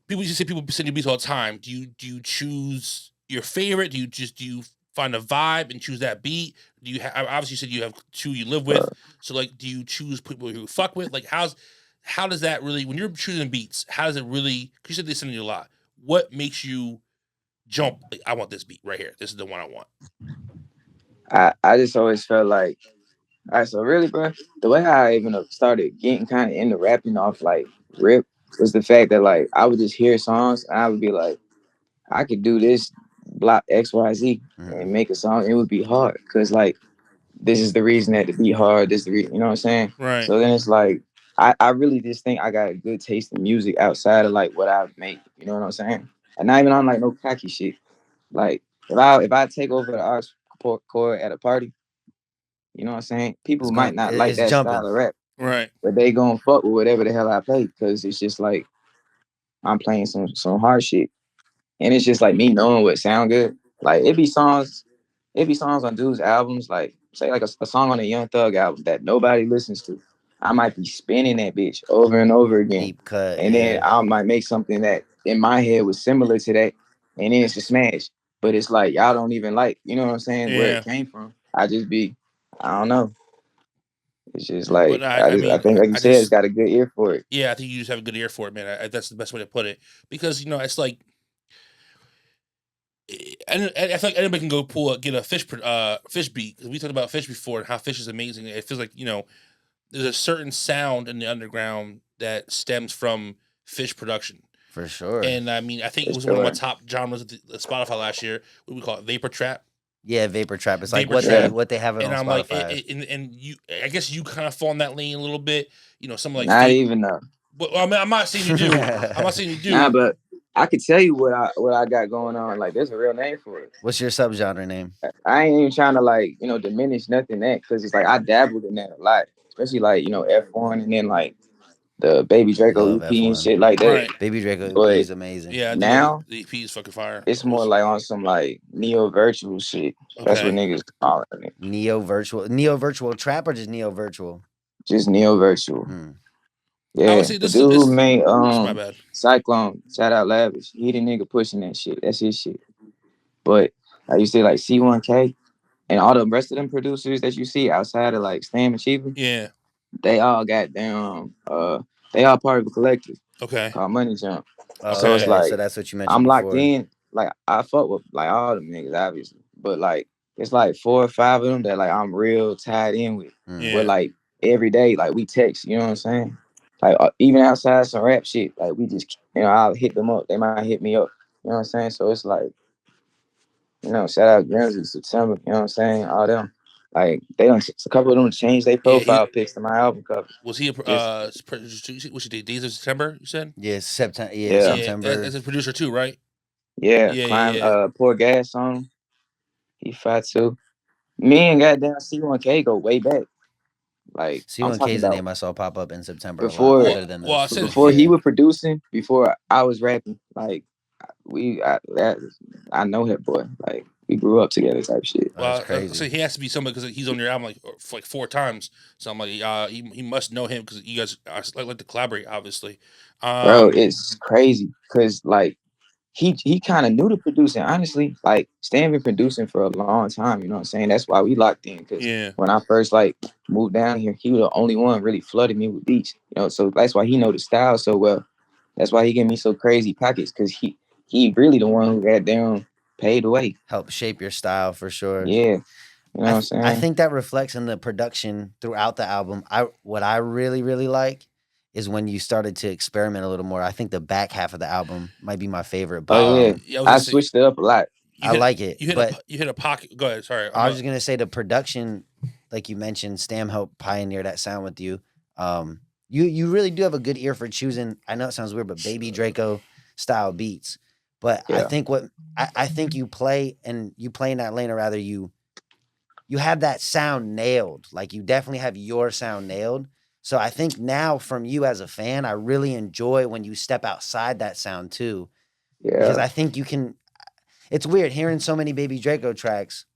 Speaker 1: People used to say people send you beats all the time. Do you choose your favorite? Do you find a vibe and choose that beat? Do you obviously you said you have two you live
Speaker 2: Uh,
Speaker 1: with. So like, do you choose people who fuck with? Like, how does that really when you're choosing beats? How does it really? Because you said they send you a lot. What makes you jump? Like, I want this beat right here. This is the one I want.
Speaker 2: I just always felt like, all right, so really, bro, the way I even started getting kind of into rapping off like rip was the fact that like I would just hear songs and I would be like, I could do this block XYZ
Speaker 3: Mhm.
Speaker 2: and make a song. It would be hard because like this is the reason that to be hard. This is the reason, you know what I'm saying?
Speaker 1: Right.
Speaker 2: So then it's like I really just think I got a good taste in music outside of like what I make. You know what I'm saying? And not even on like no cocky shit. Like if I take over the arts chord at a party, you know what I'm saying? People might not like
Speaker 3: It's
Speaker 2: that style
Speaker 3: jumping.
Speaker 2: of rap,
Speaker 1: Right.
Speaker 2: but they gonna fuck with whatever the hell I play because it's just like I'm playing some hard shit. And it's just like me knowing what sound good. Like it be songs on dudes' albums, like say like a song on a Young Thug album that nobody listens to. I might be spinning that bitch over and over again.
Speaker 3: Deep cut,
Speaker 2: And then
Speaker 3: yeah.
Speaker 2: I might make something that in my head was similar to that, and then it's a smash. But it's like y'all don't even like, you know what I'm saying, where it
Speaker 1: Yeah.
Speaker 2: came from. I don't know. It's just
Speaker 1: But
Speaker 2: like
Speaker 1: I
Speaker 2: I
Speaker 1: mean,
Speaker 2: think like you
Speaker 1: I
Speaker 2: said, it's
Speaker 1: just
Speaker 2: got a good ear for it.
Speaker 1: yeah, I think you just have a good ear for it, man. That's the best way to put it because it's like and I feel like anybody can go get a fish beat because we talked about fish before and how fish is amazing. It feels like there's a certain sound in the underground that stems from Fish production.
Speaker 3: For sure.
Speaker 1: And I mean, I think
Speaker 2: For
Speaker 1: it was one of my
Speaker 2: sure.
Speaker 1: top genres of the Spotify last year. What we call it, vapor trap.
Speaker 3: Yeah, vapor trap. It's like
Speaker 1: Vapor
Speaker 3: what
Speaker 1: trap.
Speaker 3: they have it
Speaker 1: And
Speaker 3: on
Speaker 1: I'm like,
Speaker 3: Spotify.
Speaker 1: and you, I guess you kind of fall in that lane a little bit. You know, something like
Speaker 2: Not even though.
Speaker 1: Well, I mean, I'm not saying you do. I'm not saying you do.
Speaker 2: Nah, but I could tell you what I got going on. Like, there's a real name for it.
Speaker 3: What's your subgenre name?
Speaker 2: I ain't even trying to like, diminish nothing that, because it's like I dabbled in that a lot, especially like, F1 and then like the Baby Draco
Speaker 3: Love
Speaker 2: EP and
Speaker 3: F1.
Speaker 2: shit like that.
Speaker 1: Right.
Speaker 3: Babydraco EP
Speaker 2: But
Speaker 3: is amazing.
Speaker 1: Yeah, I do
Speaker 2: now
Speaker 1: the EP is fucking fire.
Speaker 2: it's more like on some like neo virtual shit. That's what
Speaker 1: Okay.
Speaker 2: niggas call it.
Speaker 3: Neo virtual trap or just neo virtual?
Speaker 2: Just neo virtual.
Speaker 3: Hmm.
Speaker 1: I
Speaker 2: Yeah,
Speaker 1: would say
Speaker 2: the
Speaker 1: this
Speaker 2: dude
Speaker 1: is
Speaker 2: who made
Speaker 1: my bad.
Speaker 2: Cyclone, shout out Lavish. He the nigga pushing that shit. That's his shit. But I used to say like C1K and all the rest of them producers that you see outside of like Stam and Chiba,
Speaker 1: Yeah.
Speaker 2: they all got them. They all part of a collective
Speaker 1: Okay.
Speaker 2: called Money Jump.
Speaker 3: Oh,
Speaker 2: So it's
Speaker 3: okay.
Speaker 2: like
Speaker 3: So that's what you mentioned
Speaker 2: I'm locked
Speaker 3: before.
Speaker 2: in. Like I fuck with like all them niggas, obviously. But like it's like 4 or 5 of them that like I'm real tied in with.
Speaker 1: Yeah.
Speaker 2: But like every day, like we text. You know what I'm saying? Like even outside some rap shit, like we just I'll hit them up. They might hit me up. You know what I'm saying? So it's like, shout out Grams in September. You know what I'm saying? All them. Like they don't. A couple of them changed their profile pics to my album cover.
Speaker 1: Was he a
Speaker 2: Just,
Speaker 1: what you did? Days of September, you said?
Speaker 3: Yeah, September. Yeah,
Speaker 2: Yeah.
Speaker 3: September.
Speaker 1: As a producer too, right?
Speaker 2: yeah,
Speaker 1: Yeah,
Speaker 2: climb.
Speaker 1: yeah.
Speaker 2: Pour gas on him. He fat too. Me and goddamn C1K go way back. Like I'm
Speaker 3: C1K
Speaker 2: talking
Speaker 3: is the
Speaker 2: about
Speaker 3: name I saw pop up in September a lot,
Speaker 2: before
Speaker 3: other than
Speaker 1: Well, I
Speaker 3: those
Speaker 1: said
Speaker 3: two.
Speaker 2: before
Speaker 3: Yeah.
Speaker 2: he was producing, before I was rapping. Like I know that boy. Like we grew up together type shit.
Speaker 3: Oh, that's
Speaker 1: well,
Speaker 3: crazy.
Speaker 1: so he has to be somebody because he's on your album like 4 times. So I'm like, he must know him because you guys like to collaborate, obviously.
Speaker 2: Bro, it's crazy because like he kind of knew the producing. Honestly, like Stan been producing for a long time. You know what I'm saying? That's why we locked in. Because
Speaker 1: Yeah.
Speaker 2: when I first like moved down here, he was the only one really flooded me with beats. So that's why he know the style so well. That's why he gave me so crazy pockets, because he really the one who got down paid the way.
Speaker 3: Help shape your style for sure.
Speaker 2: Yeah. You know what I'm saying?
Speaker 3: I think that reflects in the production throughout the album. What I really, really like is when you started to experiment a little more. I think the back half of the album might be my favorite. But
Speaker 2: Oh yeah, I switched it up a lot.
Speaker 3: I like it.
Speaker 1: You hit a pocket. Go ahead. Sorry.
Speaker 3: I was just gonna say the production, like you mentioned, Stam helped pioneer that sound with you. You really do have a good ear for choosing. I know it sounds weird, but Baby Draco style beats. But
Speaker 2: Yeah.
Speaker 3: I think I think you play in that lane, or rather you have that sound nailed. Like you definitely have your sound nailed. So I think now from you as a fan, I really enjoy when you step outside that sound too.
Speaker 2: Yeah.
Speaker 3: Because I think you can. It's weird hearing so many Baby Draco tracks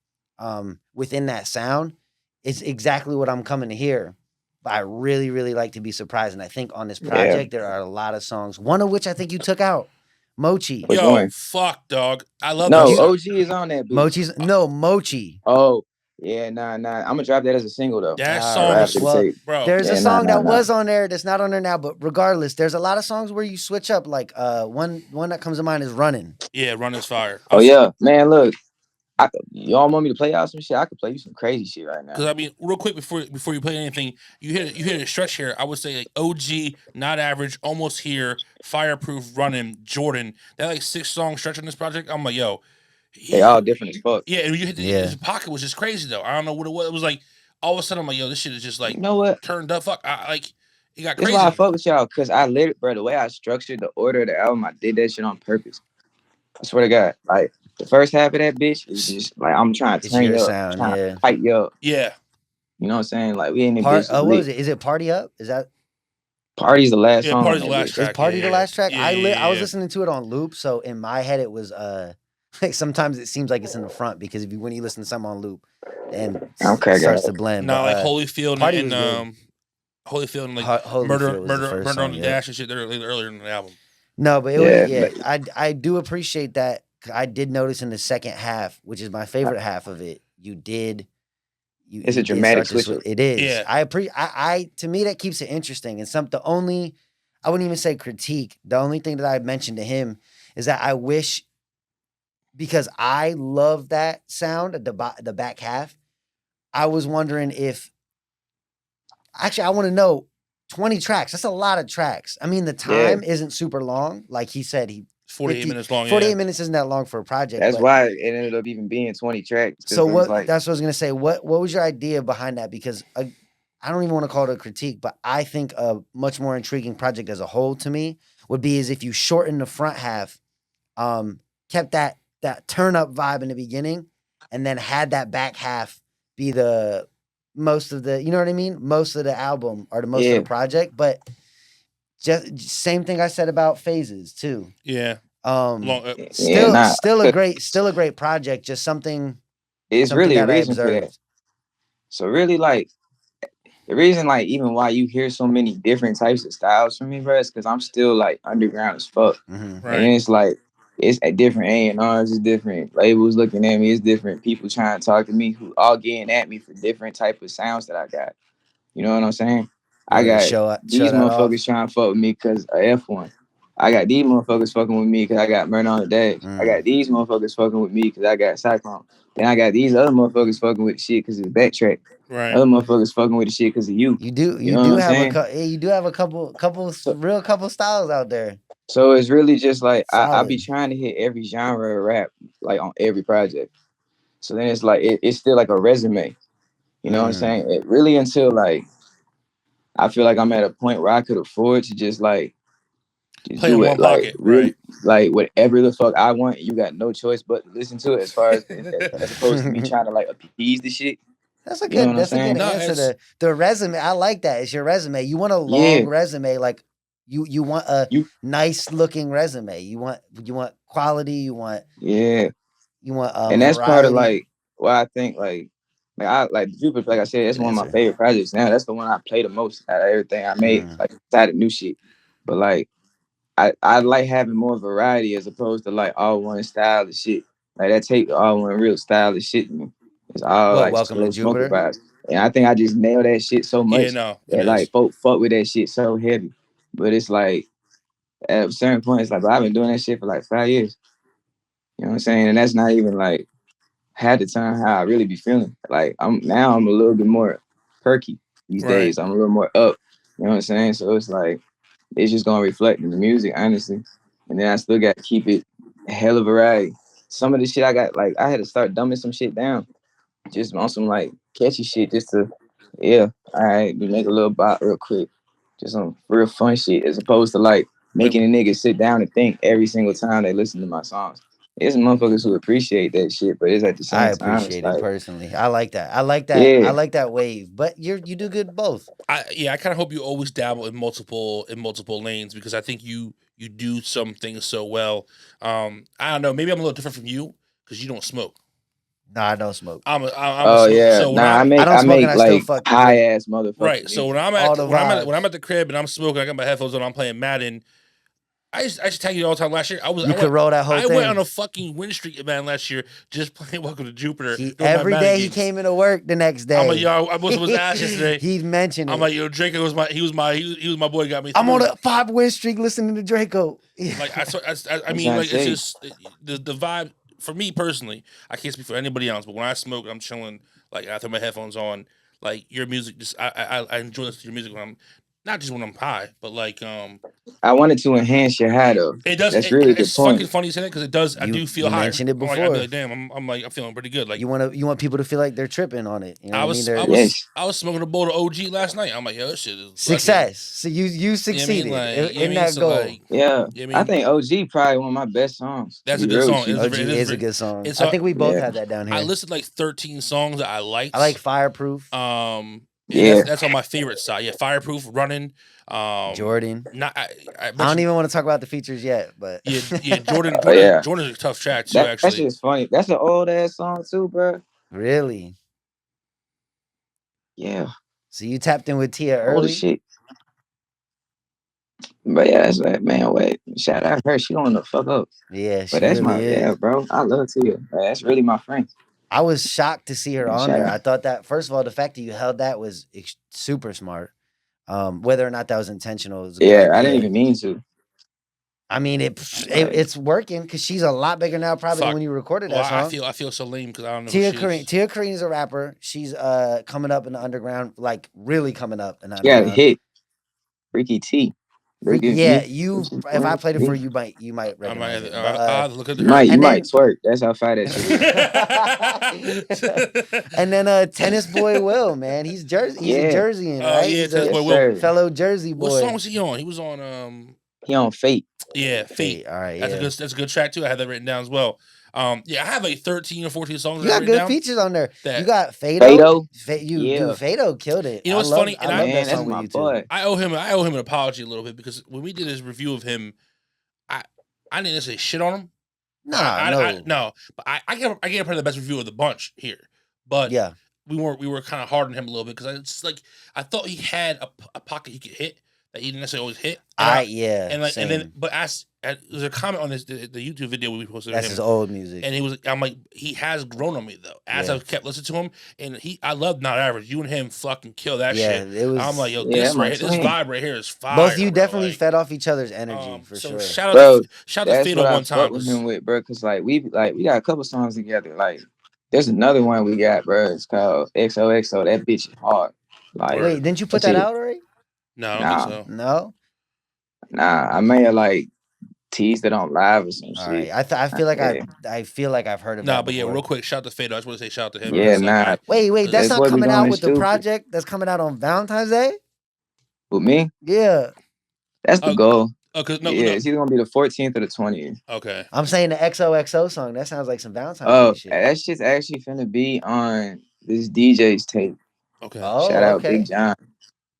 Speaker 3: within that sound. It's exactly what I'm coming to hear. But I really, really like to be surprised. And I think on this project, there are a lot of songs, one of which I think you took out. Mochi.
Speaker 2: Which
Speaker 1: Yo,
Speaker 2: one?
Speaker 1: fuck, dog. I love
Speaker 2: No,
Speaker 1: that song.
Speaker 2: OG is on that bitch.
Speaker 3: Mochi.
Speaker 2: Oh, yeah, nah. I'm gonna drop that as a single though.
Speaker 1: That
Speaker 3: All
Speaker 1: song
Speaker 2: right,
Speaker 1: was,
Speaker 2: after the
Speaker 3: Well,
Speaker 2: tape.
Speaker 1: bro.
Speaker 3: there's a
Speaker 2: Yeah,
Speaker 3: song
Speaker 2: nah.
Speaker 3: that was on there that's not on there now, but regardless, there's a lot of songs where you switch up. Like one that comes to mind is Running.
Speaker 1: Yeah, Running's fire.
Speaker 2: Oh yeah, man. Look, y'all want me to play out some shit? I could play you some crazy shit right now.
Speaker 1: Because I mean, real quick before you play anything, you hit a stretch here. I would say like OG, Not Average, Almost Here, Fireproof, Running, Jordan. That like 6-song stretch on this project. I'm like, yo,
Speaker 2: They all different as fuck.
Speaker 1: Yeah, and you hit his pocket was just crazy though. I don't know what it was. It was like all of a sudden I'm like, yo, this shit is just like,
Speaker 2: you know what?
Speaker 1: Turned up. Fuck, it got
Speaker 2: That's
Speaker 1: crazy.
Speaker 2: why I fuck with y'all, because I literally, bro, the way I structured the order of the album, I did that shit on purpose. I swear to God, like the first half of that bitch is just like I'm trying to turn you up,
Speaker 3: sound,
Speaker 2: trying to hype you up.
Speaker 1: Yeah.
Speaker 2: You know what I'm saying? Like we in the bitch.
Speaker 3: What was it? Is it Party Up? Is that
Speaker 2: Party's the last song?
Speaker 1: Party's the last track.
Speaker 3: Is Party the last track?
Speaker 1: Yeah,
Speaker 3: I was listening to it on loop, so in my head it was like sometimes it seems like it's in the front because when you listen to something on loop, and it starts to blend.
Speaker 1: No,
Speaker 3: but,
Speaker 1: like Holyfield
Speaker 3: Party
Speaker 1: and Holyfield and like Murder on the Dash and shit. They're earlier in the album.
Speaker 3: No, but it was I do appreciate that. I did notice in the second half, which is my favorite half of it, it's
Speaker 2: a dramatic switch.
Speaker 3: It is.
Speaker 1: Yeah.
Speaker 3: I to me that keeps it interesting. And I wouldn't even say critique. The only thing that I mentioned to him is that I wish, because I love that sound at the back half, I was wondering if Actually, I want to know 20 tracks. That's a lot of tracks. I mean, the time isn't super long. Like he said,
Speaker 1: 48 minutes long.
Speaker 3: 48 minutes isn't that long for a project.
Speaker 2: That's
Speaker 3: but
Speaker 2: why it ended up even being 20 tracks.
Speaker 3: So
Speaker 2: It was
Speaker 3: what?
Speaker 2: like,
Speaker 3: That's what I was gonna say. What was your idea behind that? Because I don't even want to call it a critique, but I think a much more intriguing project as a whole to me would be is if you shorten the front half, kept that turn up vibe in the beginning, and then had that back half be the most of the, you know what I mean? Most of the album or the most of the project. But just same thing I said about Phases too.
Speaker 1: Yeah.
Speaker 3: Still a great project. Just something.
Speaker 2: It's really a
Speaker 3: that
Speaker 2: reason for that. So really, like, the reason, like, even why you hear so many different types of styles from me, bro, is because I'm still like underground as fuck.
Speaker 3: Mm-hmm.
Speaker 1: Right.
Speaker 2: And it's like it's a different A&Rs, it's different labels looking at me, it's different people trying to talk to me who all getting at me for different type of sounds that I got. You know what I'm saying? I got these motherfuckers trying to fuck with me because of F1. I got these motherfuckers fucking with me because I got Murder on the Dash. I got these motherfuckers fucking with me because I got Cyclone. Then I got these other motherfuckers fucking with shit because it's Backtrack.
Speaker 1: Right.
Speaker 2: Other motherfuckers fucking with the shit because of you.
Speaker 3: You do have a couple styles out there.
Speaker 2: So it's really just like I be trying to hit every genre of rap, like on every project. So then it's like it's still like a resume. You know what I'm saying? It really until like I feel like I'm at a point where I could afford to just like
Speaker 1: play
Speaker 2: do
Speaker 1: in
Speaker 2: it
Speaker 1: one
Speaker 2: like
Speaker 1: pocket,
Speaker 2: really
Speaker 1: right?
Speaker 2: like whatever the fuck I want. You got no choice but to listen to it as far as opposed to me trying to like appease the shit.
Speaker 3: That's a good answer. The resume, I like that. It's your resume. You want a long resume, like you want a nice looking resume. You want quality. You want
Speaker 2: and that's part of like why I think like I like Jupiter. Like I said, it's one of my favorite projects now. That's the one I play the most out of everything I made. Like decided new shit, but like I like having more variety as opposed to like all one style of shit. Like that take all one real style of shit. Man. It's all like
Speaker 3: Welcome to
Speaker 2: smoker
Speaker 3: Jupiter.
Speaker 2: vibes. And I think I just nailed that shit so much
Speaker 1: that
Speaker 2: like folk fuck with that shit so heavy. But it's like at a certain point, it's like, I've been doing that shit for like 5 years. You know what I'm saying? And that's not even like half the time how I really be feeling. Like I'm a little bit more perky these days. I'm a little more up. You know what I'm saying? So it's like it's just gonna reflect in the music, honestly. And then I still got to keep it a hell of variety. Some of the shit I got, like I had to start dumbing some shit down, just on some like catchy shit, just to all right, we make a little bot real quick, just some real fun shit, as opposed to like making a nigga sit down and think every single time they listen to my songs. It's motherfuckers who appreciate that shit, but it's at the same time. I
Speaker 3: appreciate it personally. I like that. I like that wave. But you do good both.
Speaker 1: I kind of hope you always dabble in multiple lanes because I think you do some things so well. I don't know. Maybe I'm a little different from you because you don't smoke.
Speaker 3: No, I don't smoke.
Speaker 1: I'm a smoker. So
Speaker 2: I make like high ass motherfucker.
Speaker 1: Right. So when I'm at the crib and I'm smoking, I got my headphones on, I'm playing Madden. I used to tell you all the time last year. I went on a fucking win streak, man, last year just playing Welcome to Jupiter.
Speaker 3: Every day he came into work the next day.
Speaker 1: I'm like, yo, I was ass yesterday.
Speaker 3: He mentioned it.
Speaker 1: I'm like, yo, Draco was my boy. Got me.
Speaker 3: I'm on a 5 win streak listening to Draco.
Speaker 1: Like I mean, like it's just the vibe for me personally. I can't speak for anybody else, but when I smoke, I'm chilling. Like I throw my headphones on. Like your music, just I enjoy listening to your music when I'm. Not just when I'm high, but like
Speaker 2: I wanted to enhance your high though.
Speaker 1: It does.
Speaker 2: That's really
Speaker 1: it's
Speaker 2: good point.
Speaker 1: fucking funny saying it because it does. I do feel high.
Speaker 3: You mentioned it before.
Speaker 1: I'm like, damn, I'm feeling pretty good. Like
Speaker 3: you want people to feel like they're tripping on it. You know
Speaker 1: I was smoking a bowl of OG last night. I'm like, yo, this shit is
Speaker 3: success. So you succeeded in that goal.
Speaker 2: I think OG probably one of my best songs.
Speaker 1: That's a good song.
Speaker 3: OG is a good song. I think we both have that down here.
Speaker 1: I listed like 13 songs that I liked.
Speaker 3: I like Fireproof.
Speaker 1: That's on my favorite side. Yeah, Fireproof, Running.
Speaker 3: Jordan.
Speaker 1: I
Speaker 3: don't even want to talk about the features yet, but
Speaker 1: Jordan's a tough track too. Actually,
Speaker 2: that's just funny. That's an old ass song too, bro.
Speaker 3: Really?
Speaker 2: Yeah.
Speaker 3: So you tapped in with Tia early?
Speaker 2: Holy shit. But yeah, that's like, man, wait. Shout out her. She don't the fuck up.
Speaker 3: Yeah,
Speaker 2: but that's really bro. I love Tia. That's really my friend.
Speaker 3: I was shocked to see her on there. I thought that, first of all, the fact that you held that was super smart. Whether or not that was intentional.
Speaker 2: I didn't even mean to.
Speaker 3: I mean, it's working because she's a lot bigger now, probably than
Speaker 1: Fuck.
Speaker 3: when you recorded
Speaker 1: Well,
Speaker 3: that song.
Speaker 1: I feel so lame because I don't know who
Speaker 3: Tia
Speaker 1: she
Speaker 3: Kareem.
Speaker 1: is.
Speaker 3: Tia Kareem is a rapper. She's coming up in the underground, like really coming up in the
Speaker 2: She got a
Speaker 3: underground.
Speaker 2: hit. Freaky T.
Speaker 3: Yeah, if I played it for you, you might
Speaker 1: I might
Speaker 3: recognize
Speaker 1: have,
Speaker 3: it.
Speaker 1: I'll
Speaker 3: But
Speaker 1: look at
Speaker 2: You
Speaker 1: her.
Speaker 2: might
Speaker 3: and then
Speaker 2: twerk. That's how fat that shit is.
Speaker 3: and then Tennis Boy Will, man, he's Jersey. He's a
Speaker 2: Yeah.
Speaker 3: Jerseyan,
Speaker 1: Oh
Speaker 3: right?
Speaker 1: yeah,
Speaker 3: He's
Speaker 1: Tennis
Speaker 3: a
Speaker 1: Boy
Speaker 2: Yes,
Speaker 1: Will.
Speaker 2: sir.
Speaker 3: fellow Jersey
Speaker 1: What song
Speaker 3: boy.
Speaker 1: was he on? He was on
Speaker 2: He on Fate.
Speaker 1: yeah, Fate.
Speaker 3: All right,
Speaker 1: That's
Speaker 3: yeah.
Speaker 1: a good track too. I had that written down as well. Yeah, I have like 13 or 14 songs
Speaker 3: You got
Speaker 1: written
Speaker 3: good
Speaker 1: down.
Speaker 3: features on there.
Speaker 1: That
Speaker 3: You got Fado.
Speaker 2: Fado.
Speaker 3: Dude, Fado killed it.
Speaker 1: You know what's funny?
Speaker 3: I
Speaker 1: And
Speaker 3: love that
Speaker 2: Man, that's
Speaker 3: song with
Speaker 2: my
Speaker 3: you too.
Speaker 2: boy.
Speaker 1: I owe him an apology a little bit because when we did his review of him, I didn't necessarily shit on him. No. But I gave probably the best review of the bunch here. But
Speaker 3: Yeah.
Speaker 1: we were kind of hard on him a little bit because it's like I thought he had a pocket he could hit that he didn't necessarily always hit. And then but there's a comment on the YouTube video we posted.
Speaker 3: That's
Speaker 1: of him,
Speaker 3: his old music.
Speaker 1: and I'm like, he has grown on me though. As I kept listening to him, and I love Not Average. You and him fucking kill that shit.
Speaker 3: It was.
Speaker 1: I'm like, yo,
Speaker 2: Yeah,
Speaker 1: this vibe right here is fire.
Speaker 3: Both you
Speaker 1: bro.
Speaker 3: definitely
Speaker 1: Like,
Speaker 3: fed off each other's energy for
Speaker 1: so
Speaker 3: sure.
Speaker 1: shout
Speaker 2: Bro,
Speaker 1: out to
Speaker 2: that's
Speaker 1: Fatal
Speaker 2: what I
Speaker 1: one
Speaker 2: fuck
Speaker 1: time.
Speaker 2: with him with, bro. Cause we got a couple songs together. Like, there's another one we got, bro. It's called XOXO. That bitch is hard. Like,
Speaker 3: Wait, didn't you put that out already?
Speaker 1: No, I don't think so.
Speaker 3: No.
Speaker 2: Nah, I may have like teased it on live or some
Speaker 3: All
Speaker 2: shit.
Speaker 3: right. I feel like I've heard of that.
Speaker 1: Nah, but yeah,
Speaker 3: before.
Speaker 1: real quick, shout out to Fatal. I just want to say shout out to him.
Speaker 2: Yeah,
Speaker 1: because,
Speaker 2: nah.
Speaker 3: Wait, that's
Speaker 2: That's
Speaker 3: not
Speaker 2: what we
Speaker 3: coming
Speaker 2: going
Speaker 3: out
Speaker 2: to
Speaker 3: with the
Speaker 2: stupid.
Speaker 3: project that's coming out on Valentine's Day?
Speaker 2: With me,
Speaker 3: Yeah.
Speaker 2: that's the goal.
Speaker 1: Okay,
Speaker 2: Yeah, it's either gonna be the 14th or the 20th.
Speaker 1: Okay.
Speaker 3: I'm saying the XOXO song. That sounds like some Valentine's Day shit.
Speaker 2: That shit's actually finna be on this DJ's tape.
Speaker 1: Okay.
Speaker 2: Shout out Big John.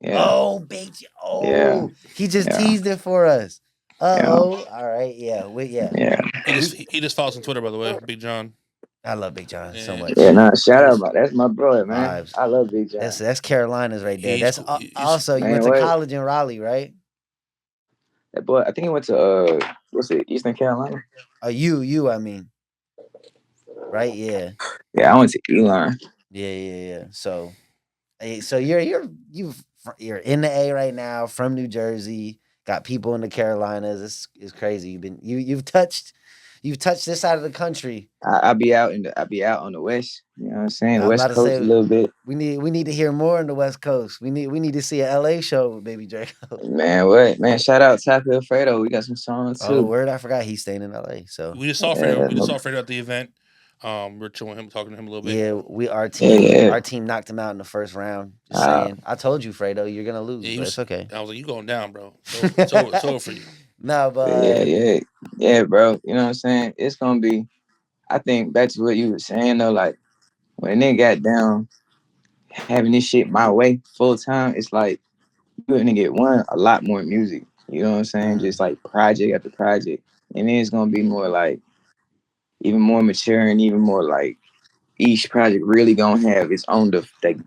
Speaker 2: Yeah.
Speaker 3: Oh, Big John. Oh,
Speaker 2: Yeah.
Speaker 3: he just teased it for us. All right. Yeah.
Speaker 2: Yeah.
Speaker 1: He just follows on Twitter, by the way, Big John.
Speaker 3: I love Big John so much.
Speaker 2: Yeah, nah, shout out, that's my brother, man.
Speaker 3: Vibes.
Speaker 2: I love Big John.
Speaker 3: That's Carolinas right there.
Speaker 1: He's
Speaker 3: That's also you went to college in Raleigh, right?
Speaker 2: That boy, I think he went to what's it, Eastern Carolina?
Speaker 3: I mean. Right, yeah.
Speaker 2: Yeah, I went to Elon.
Speaker 3: Yeah. So you're in the A right now, from New Jersey, got people in the Carolinas. It's crazy. You've touched this side of the country.
Speaker 2: I'll be out on the West. You know what I'm saying? The West Coast a little bit.
Speaker 3: We need to hear more on the West Coast. We need to see a LA show with babydraco.
Speaker 2: Man, what? Man, shout out Taco Alfredo. We got some songs too.
Speaker 3: Oh, word! I forgot he's staying in LA. So
Speaker 1: we just saw Fredo. We just saw Fredo at the event. We're chilling him, talking to him a little bit.
Speaker 3: Yeah, our team knocked him out in the first round. Just saying. I told you, Fredo, you're gonna lose. But it's okay.
Speaker 1: I was like, you going down, bro. It's over for you.
Speaker 3: No, but
Speaker 2: yeah, bro. You know what I'm saying? It's gonna be. I think back to what you were saying though, like when they got down having this shit my way full time, it's like you're gonna get a lot more music. You know what I'm saying? Just like project after project, and then it's gonna be more like even more mature and even more like each project really gonna have its own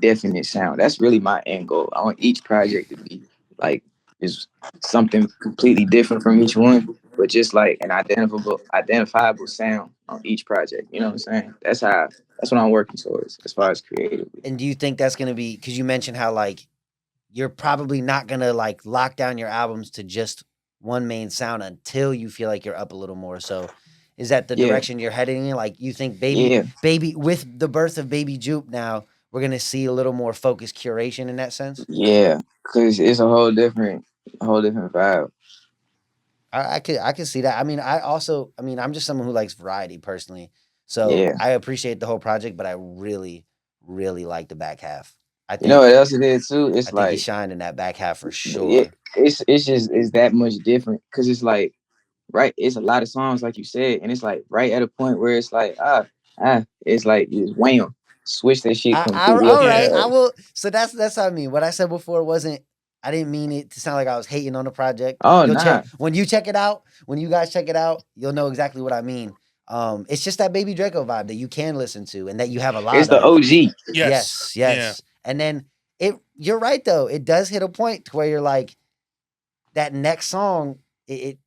Speaker 2: definite sound. That's really my end goal. I want each project to be like is something completely different from each one, but just like an identifiable sound on each project. You know what I'm saying? That's what I'm working towards as far as creatively.
Speaker 3: And do you think that's gonna be, because you mentioned how like you're probably not gonna like lock down your albums to just one main sound until you feel like you're up a little more. So is that the direction you're heading in? Like you think baby with the birth of babyjupe now, we're gonna see a little more focused curation in that sense?
Speaker 2: Yeah, because it's a whole different vibe.
Speaker 3: I could see that. I mean, I'm just someone who likes variety personally. So I appreciate the whole project, but I really, really like the back half. I think,
Speaker 2: you know what else it is too? It's
Speaker 3: I think he shined in that back half for sure.
Speaker 2: It's that much different because it's like it's a lot of songs like you said, and it's like right at a point where it's like it's like just wham, switch that shit completely.
Speaker 3: All right, I will. So that's what I mean. What I said before wasn't. I didn't mean it to sound like I was hating on the project.
Speaker 2: Oh, nah.
Speaker 3: When you guys check it out, you'll know exactly what I mean. It's just that babydraco vibe that you can listen to and that you have a lot of.
Speaker 2: It's the OG.
Speaker 3: Yes.
Speaker 1: Yeah.
Speaker 3: And then you're right though. It does hit a point to where you're like, that next song, I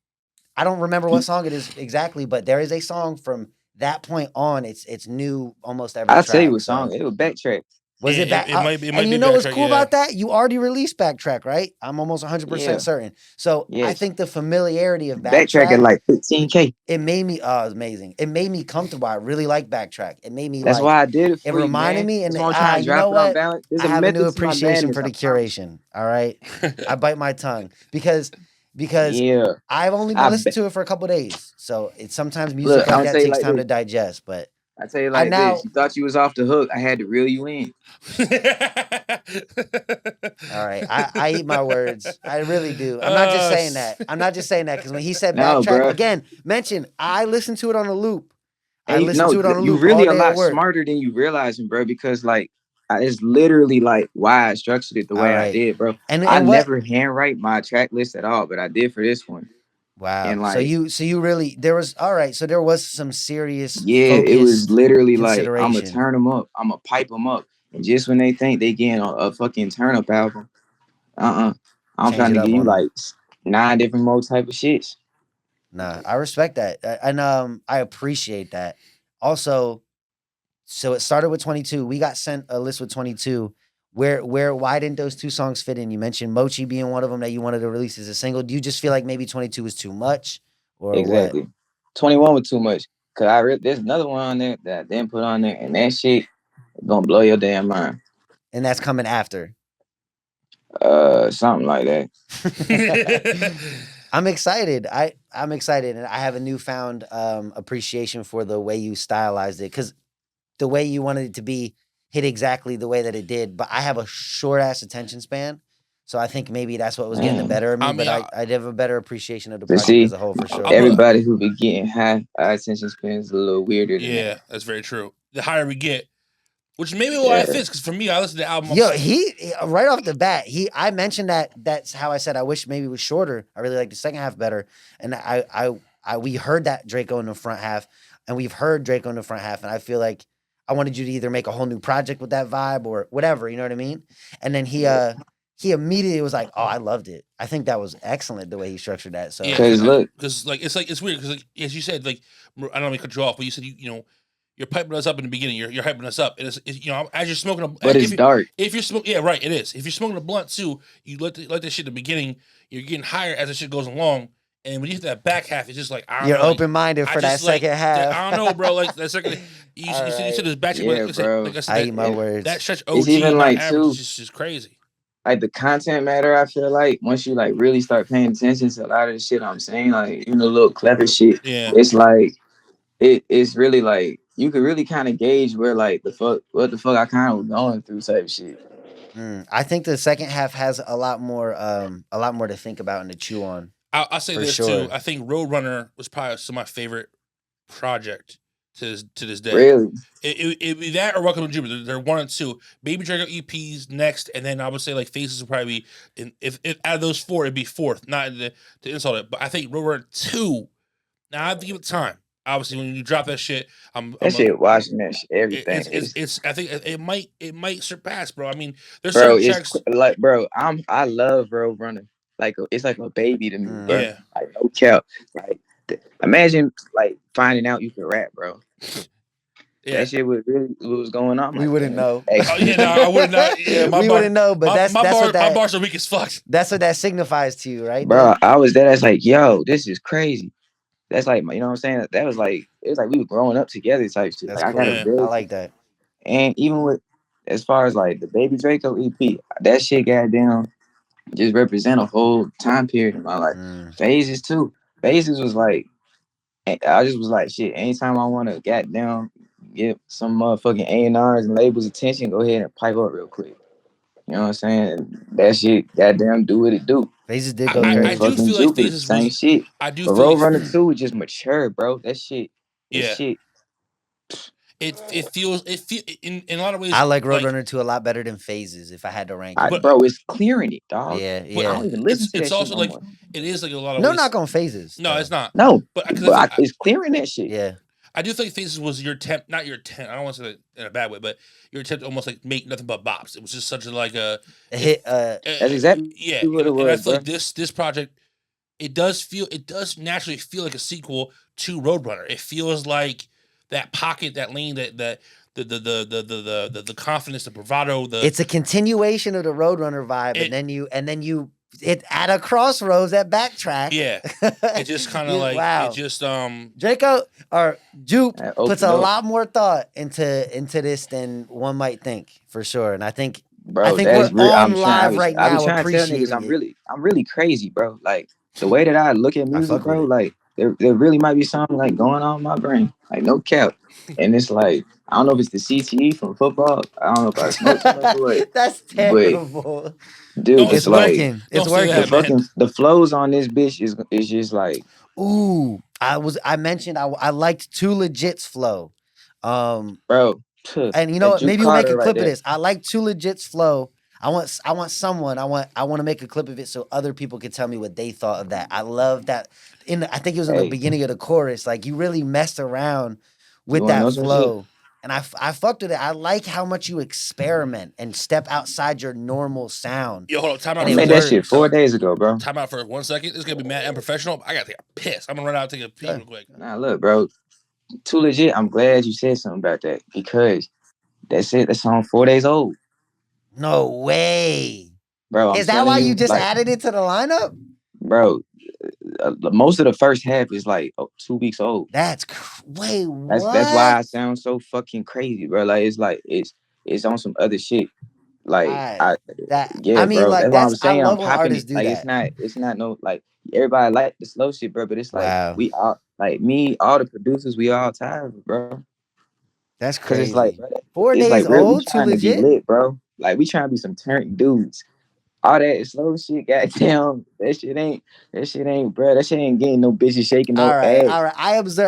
Speaker 3: don't remember what song it is exactly, but there is a song from that point on. It's new almost every track.
Speaker 2: I'll tell you what song. It was Backtrack.
Speaker 3: Was it back?
Speaker 1: It might be
Speaker 3: And you know what's
Speaker 1: Backtrack,
Speaker 3: cool
Speaker 1: yeah.
Speaker 3: about that? You already released Backtrack, right? I'm almost 100%
Speaker 2: Yeah.
Speaker 3: certain. So I
Speaker 2: Yes.
Speaker 3: think the familiarity of
Speaker 2: Backtrack at
Speaker 3: Backtrack,
Speaker 2: like 15K.
Speaker 3: it made me, oh, it was amazing. It made me comfortable. I really like Backtrack. It made me
Speaker 2: That's
Speaker 3: like,
Speaker 2: why I did it
Speaker 3: it
Speaker 2: for you,
Speaker 3: reminded
Speaker 2: man.
Speaker 3: me, and
Speaker 2: That's why I'm trying to
Speaker 3: you
Speaker 2: drop
Speaker 3: know
Speaker 2: it on
Speaker 3: what?
Speaker 2: balance. There's
Speaker 3: I
Speaker 2: a
Speaker 3: have a new
Speaker 2: method to my
Speaker 3: appreciation
Speaker 2: madness,
Speaker 3: for
Speaker 2: I
Speaker 3: the
Speaker 2: promise you.
Speaker 3: curation. All right. I bite my tongue because
Speaker 2: Yeah.
Speaker 3: I've only been
Speaker 2: I
Speaker 3: listening
Speaker 2: bet.
Speaker 3: to it for a couple days. So it's sometimes music
Speaker 2: Look, I'm
Speaker 3: like
Speaker 2: gonna
Speaker 3: that
Speaker 2: tell you
Speaker 3: takes
Speaker 2: like
Speaker 3: time
Speaker 2: this.
Speaker 3: to digest. But
Speaker 2: I tell you
Speaker 3: I
Speaker 2: like this.
Speaker 3: now,
Speaker 2: You thought you was off the hook. I had to reel you in.
Speaker 3: all right, I eat my words. I really do. I'm not just saying that. I'm not just saying that because when he said
Speaker 2: No,
Speaker 3: Backtrack,
Speaker 2: bro.
Speaker 3: again, mention, I listened to it on a loop. I
Speaker 2: And
Speaker 3: listened to it on a
Speaker 2: you
Speaker 3: loop all
Speaker 2: really a
Speaker 3: day at
Speaker 2: lot
Speaker 3: work.
Speaker 2: smarter than you realizing, bro. Because like, it's literally like why I structured it the
Speaker 3: All
Speaker 2: way I
Speaker 3: right.
Speaker 2: did, bro.
Speaker 3: And
Speaker 2: I
Speaker 3: what?
Speaker 2: never handwrite my track list at all, but I did for this one.
Speaker 3: Wow.
Speaker 2: And
Speaker 3: So
Speaker 2: like,
Speaker 3: you really, there was, all right. So there was some serious
Speaker 2: yeah, it was
Speaker 3: focused
Speaker 2: literally like I'm gonna
Speaker 3: consideration.
Speaker 2: turn them up, I'm gonna pipe them up, and just when they think they getting a fucking turn up album, I'm
Speaker 3: Change
Speaker 2: trying
Speaker 3: it
Speaker 2: to
Speaker 3: up
Speaker 2: give you
Speaker 3: on them.
Speaker 2: like 9 different more type of shits.
Speaker 3: Nah, I respect that. And I appreciate that. Also, so it started with 22. We got sent a list with 22. Why didn't those two songs fit in? You mentioned Mochi being one of them that you wanted to release as a single. Do you just feel like maybe 22 was too much or what?
Speaker 2: Exactly. 21 was too much. Cause there's another one on there that I didn't put on there, and that shit gonna blow your damn mind.
Speaker 3: And that's coming after.
Speaker 2: Something like that.
Speaker 3: I'm excited. I'm excited, and I have a newfound appreciation for the way you stylized it because the way you wanted it to be hit exactly the way that it did. But I have a short ass attention span, so I think maybe that's what was getting the
Speaker 2: Man.
Speaker 3: better of me.
Speaker 1: I mean,
Speaker 3: But I have a better appreciation of the
Speaker 2: To
Speaker 3: project as
Speaker 2: see
Speaker 3: a whole for sure.
Speaker 2: everybody who be getting high attention spans is a little weirder than
Speaker 1: yeah,
Speaker 2: that.
Speaker 1: that's very true. The higher we get, which maybe why
Speaker 2: Yeah.
Speaker 1: it fits, because for me, I listen to the album.
Speaker 3: Yo, he right off the bat, I mentioned that's how I said I wish maybe it was shorter. I really like the second half better. And we heard that Draco in the front half, and we've heard Draco in the front half, and I feel like I wanted you to either make a whole new project with that vibe or whatever, you know what I mean? And then he immediately was like, "Oh, I loved it. I think that was excellent the way he structured that." So
Speaker 1: Yeah,
Speaker 2: Cause look,
Speaker 1: because it's weird because as you said, like I don't want to cut you off, but you said you know you're piping us up in the beginning. You're hyping us up, and it's you know as you're smoking
Speaker 2: but it's dark.
Speaker 1: if you're smoking, yeah, right, it is. If you're smoking a blunt too, you let that shit in the beginning. You're getting higher as the shit goes along, and when you hit that back half, it's just like I don't
Speaker 3: you're
Speaker 1: know, like,
Speaker 3: open minded
Speaker 1: I
Speaker 3: for that
Speaker 1: just like
Speaker 3: second half.
Speaker 1: I don't know, bro. Like that second, you
Speaker 3: All
Speaker 1: said
Speaker 3: right.
Speaker 1: this back,
Speaker 2: Yeah, bro.
Speaker 1: like I said,
Speaker 3: I eat my
Speaker 2: And
Speaker 3: words.
Speaker 1: that stretch
Speaker 2: it's
Speaker 1: OG
Speaker 2: even
Speaker 1: not
Speaker 2: like
Speaker 1: average
Speaker 2: too,
Speaker 1: is just crazy.
Speaker 2: like the content matter. I feel like once you like really start paying attention to a lot of the shit I'm saying, like little clever shit,
Speaker 1: Yeah,
Speaker 2: it's like it's really like you could really kind of gauge where like what the fuck I kind of was going through type shit.
Speaker 3: I think the second half has a lot more to think about and to chew on.
Speaker 1: I'll say
Speaker 3: For
Speaker 1: this
Speaker 3: sure.
Speaker 1: too. I think Roadrunner was probably some of my favorite project to this day.
Speaker 2: Really,
Speaker 1: It be that or Welcome to Jupiter. They're 1 and 2. Baby Draco EPs next, and then I would say like Faces would probably be if out of those 4, it'd be fourth. Not to insult it, but I think Roadrunner 2. Now I have to give it time. Obviously, when you drop that shit,
Speaker 2: that shit, watching that shit, everything is,
Speaker 1: it's I think it might surpass, bro. I mean, there's
Speaker 2: bro.
Speaker 1: certain
Speaker 2: It's
Speaker 1: tracks.
Speaker 2: like, bro, I love Roadrunner. Like it's like a baby to me, bro.
Speaker 1: Yeah,
Speaker 2: Like no cap. Like imagine like finding out you can rap, bro.
Speaker 1: yeah.
Speaker 2: That shit was really what was going on.
Speaker 3: We
Speaker 2: Like,
Speaker 3: wouldn't
Speaker 2: damn,
Speaker 3: know.
Speaker 1: Oh yeah, no, I would not. Yeah, my
Speaker 3: We
Speaker 1: bar,
Speaker 3: wouldn't know, but
Speaker 1: my bars are weak as fuck.
Speaker 3: that's what that signifies to you, right?
Speaker 2: bro,
Speaker 3: Dub?
Speaker 2: I was there. That's like, yo, this is crazy. That's like, you know what I'm saying? That was like, it was like we were growing up together type shit.
Speaker 3: That's
Speaker 2: Like I got a
Speaker 3: cool.
Speaker 1: Yeah.
Speaker 3: I
Speaker 2: very,
Speaker 3: like that.
Speaker 2: and even with as far as like the Baby Draco EP, that shit goddamn just represent a whole time period in my life. Phases too. Phases was like, I just was like, shit. Anytime I want to goddamn get some motherfucking A&Rs and labels attention, go ahead and pipe up real quick. You know what I'm saying? That shit, goddamn, do what it do.
Speaker 3: Phases did
Speaker 2: And
Speaker 3: go
Speaker 2: then
Speaker 1: I do
Speaker 3: crazy.
Speaker 2: fucking
Speaker 1: feel like
Speaker 2: Jupiter,
Speaker 1: Phases
Speaker 2: same
Speaker 1: was.
Speaker 2: shit.
Speaker 1: I do
Speaker 2: But
Speaker 1: feel like
Speaker 2: Roadrunner 2 was just mature, bro. That shit,
Speaker 1: yeah.
Speaker 2: shit.
Speaker 1: It feels in a lot of ways.
Speaker 3: I like Roadrunner 2 a lot better than Phases if I had to rank it.
Speaker 1: But-
Speaker 2: Bro, it's clearing it, dog.
Speaker 3: Yeah,
Speaker 1: but
Speaker 2: I don't even listen to that
Speaker 1: it's
Speaker 2: shit
Speaker 1: also
Speaker 2: no
Speaker 1: like
Speaker 2: more.
Speaker 1: it is like a lot of
Speaker 3: No
Speaker 1: ways.
Speaker 3: knock on Phases.
Speaker 1: No,
Speaker 3: though.
Speaker 1: it's not.
Speaker 2: No,
Speaker 1: But
Speaker 2: it's clearing that shit.
Speaker 3: Yeah.
Speaker 1: I do think Phases was your attempt, not your attempt. I don't want to say that in a bad way, but your attempt to almost like make nothing but bops. It was just such a like a
Speaker 3: hit.
Speaker 2: That's exactly
Speaker 1: yeah.
Speaker 2: what it
Speaker 1: And I
Speaker 2: was,
Speaker 1: feel
Speaker 2: bro.
Speaker 1: like this project, it does naturally feel like a sequel to Roadrunner. It feels like that pocket, that lane, that the confidence, the bravado,
Speaker 3: It's a continuation of the Roadrunner vibe,
Speaker 1: It-
Speaker 3: and then you it at a crossroads that backtrack.
Speaker 1: yeah. It just kind of
Speaker 3: You-
Speaker 1: like it
Speaker 3: wow.
Speaker 1: just
Speaker 3: Draco or Jupe
Speaker 2: That
Speaker 3: puts
Speaker 2: opened
Speaker 3: a
Speaker 2: up,
Speaker 3: lot more thought into this than one might think, for sure. And I think
Speaker 2: bro.
Speaker 3: we're
Speaker 2: That's real.
Speaker 3: on live right
Speaker 2: I be
Speaker 3: now
Speaker 2: trying to tell niggas
Speaker 3: appreciating it.
Speaker 2: I'm really crazy, bro. Like the way that I look at
Speaker 3: I
Speaker 2: music,
Speaker 3: fuck with
Speaker 2: bro.
Speaker 3: it.
Speaker 2: Like there really might be something like going on in my brain, like no cap. And it's like I don't know if it's the CTE from football. I don't know if I smoke too much or what,
Speaker 3: That's
Speaker 2: but
Speaker 3: terrible.
Speaker 2: dude,
Speaker 1: don't
Speaker 3: It's
Speaker 2: it's
Speaker 1: don't
Speaker 2: like
Speaker 3: working. It's
Speaker 1: don't say
Speaker 2: the
Speaker 1: that,
Speaker 3: working.
Speaker 1: man.
Speaker 2: fucking the flows on this bitch is just like,
Speaker 3: Ooh, I mentioned I liked Too Legit's flow. Um,
Speaker 2: bro.
Speaker 3: and you know
Speaker 2: That
Speaker 3: what?
Speaker 2: Juke
Speaker 3: Maybe we'll make
Speaker 2: Carter
Speaker 3: a
Speaker 2: right
Speaker 3: clip of
Speaker 2: there,
Speaker 3: this. I like Too Legit's flow. I want to make a clip of it so other people can tell me what they thought of that. I love that. I think it was in the
Speaker 2: hey.
Speaker 3: beginning of the chorus. Like you really messed around
Speaker 2: You
Speaker 3: with
Speaker 2: want to
Speaker 3: that
Speaker 2: know some shit?
Speaker 3: flow, and I fucked with it. I like how much you experiment and step outside your normal sound,
Speaker 1: Yo, hold on, time
Speaker 2: I
Speaker 3: and
Speaker 1: out
Speaker 3: it
Speaker 1: for a
Speaker 2: made
Speaker 1: second.
Speaker 2: that shit
Speaker 3: works.
Speaker 2: 4 days ago, bro.
Speaker 1: Time out for 1 second. This is gonna be mad unprofessional. I gotta take a piss. I'm gonna run out and take a pee
Speaker 3: Good.
Speaker 1: real quick.
Speaker 2: Nah, look, bro. Too legit. I'm glad you said something about that because that's it. That song 4 days old,
Speaker 3: No way.
Speaker 2: bro. I'm
Speaker 3: Is that
Speaker 2: telling
Speaker 3: why you
Speaker 2: you,
Speaker 3: just
Speaker 2: like,
Speaker 3: added it to the lineup?
Speaker 2: bro. Most of the first half is like 2 weeks old.
Speaker 3: Wait,
Speaker 2: That's why
Speaker 3: what?
Speaker 2: I sound so fucking crazy, bro. Like it's on some other shit. Like
Speaker 3: I
Speaker 2: I
Speaker 3: I
Speaker 2: yeah,
Speaker 3: mean,
Speaker 2: bro.
Speaker 3: like
Speaker 2: That's why I'm
Speaker 3: I
Speaker 2: saying I'm
Speaker 3: love when
Speaker 2: popping
Speaker 3: artists
Speaker 2: it.
Speaker 3: do
Speaker 2: Like
Speaker 3: that.
Speaker 2: it's not no like everybody like the slow shit, bro. But it's like
Speaker 3: Wow,
Speaker 2: we all like me, all the producers, we all tired of it, bro.
Speaker 3: that's
Speaker 2: Cause it's like,
Speaker 3: crazy.
Speaker 2: bro,
Speaker 3: Four
Speaker 2: it's
Speaker 3: days
Speaker 2: like real. We
Speaker 3: old, too
Speaker 2: trying to be
Speaker 3: legit.
Speaker 2: lit, bro. Like we trying to be some turned dudes. All that slow shit, goddamn, that shit ain't, bro. That shit ain't getting no bitches shaking no
Speaker 3: All
Speaker 2: ass.
Speaker 3: right.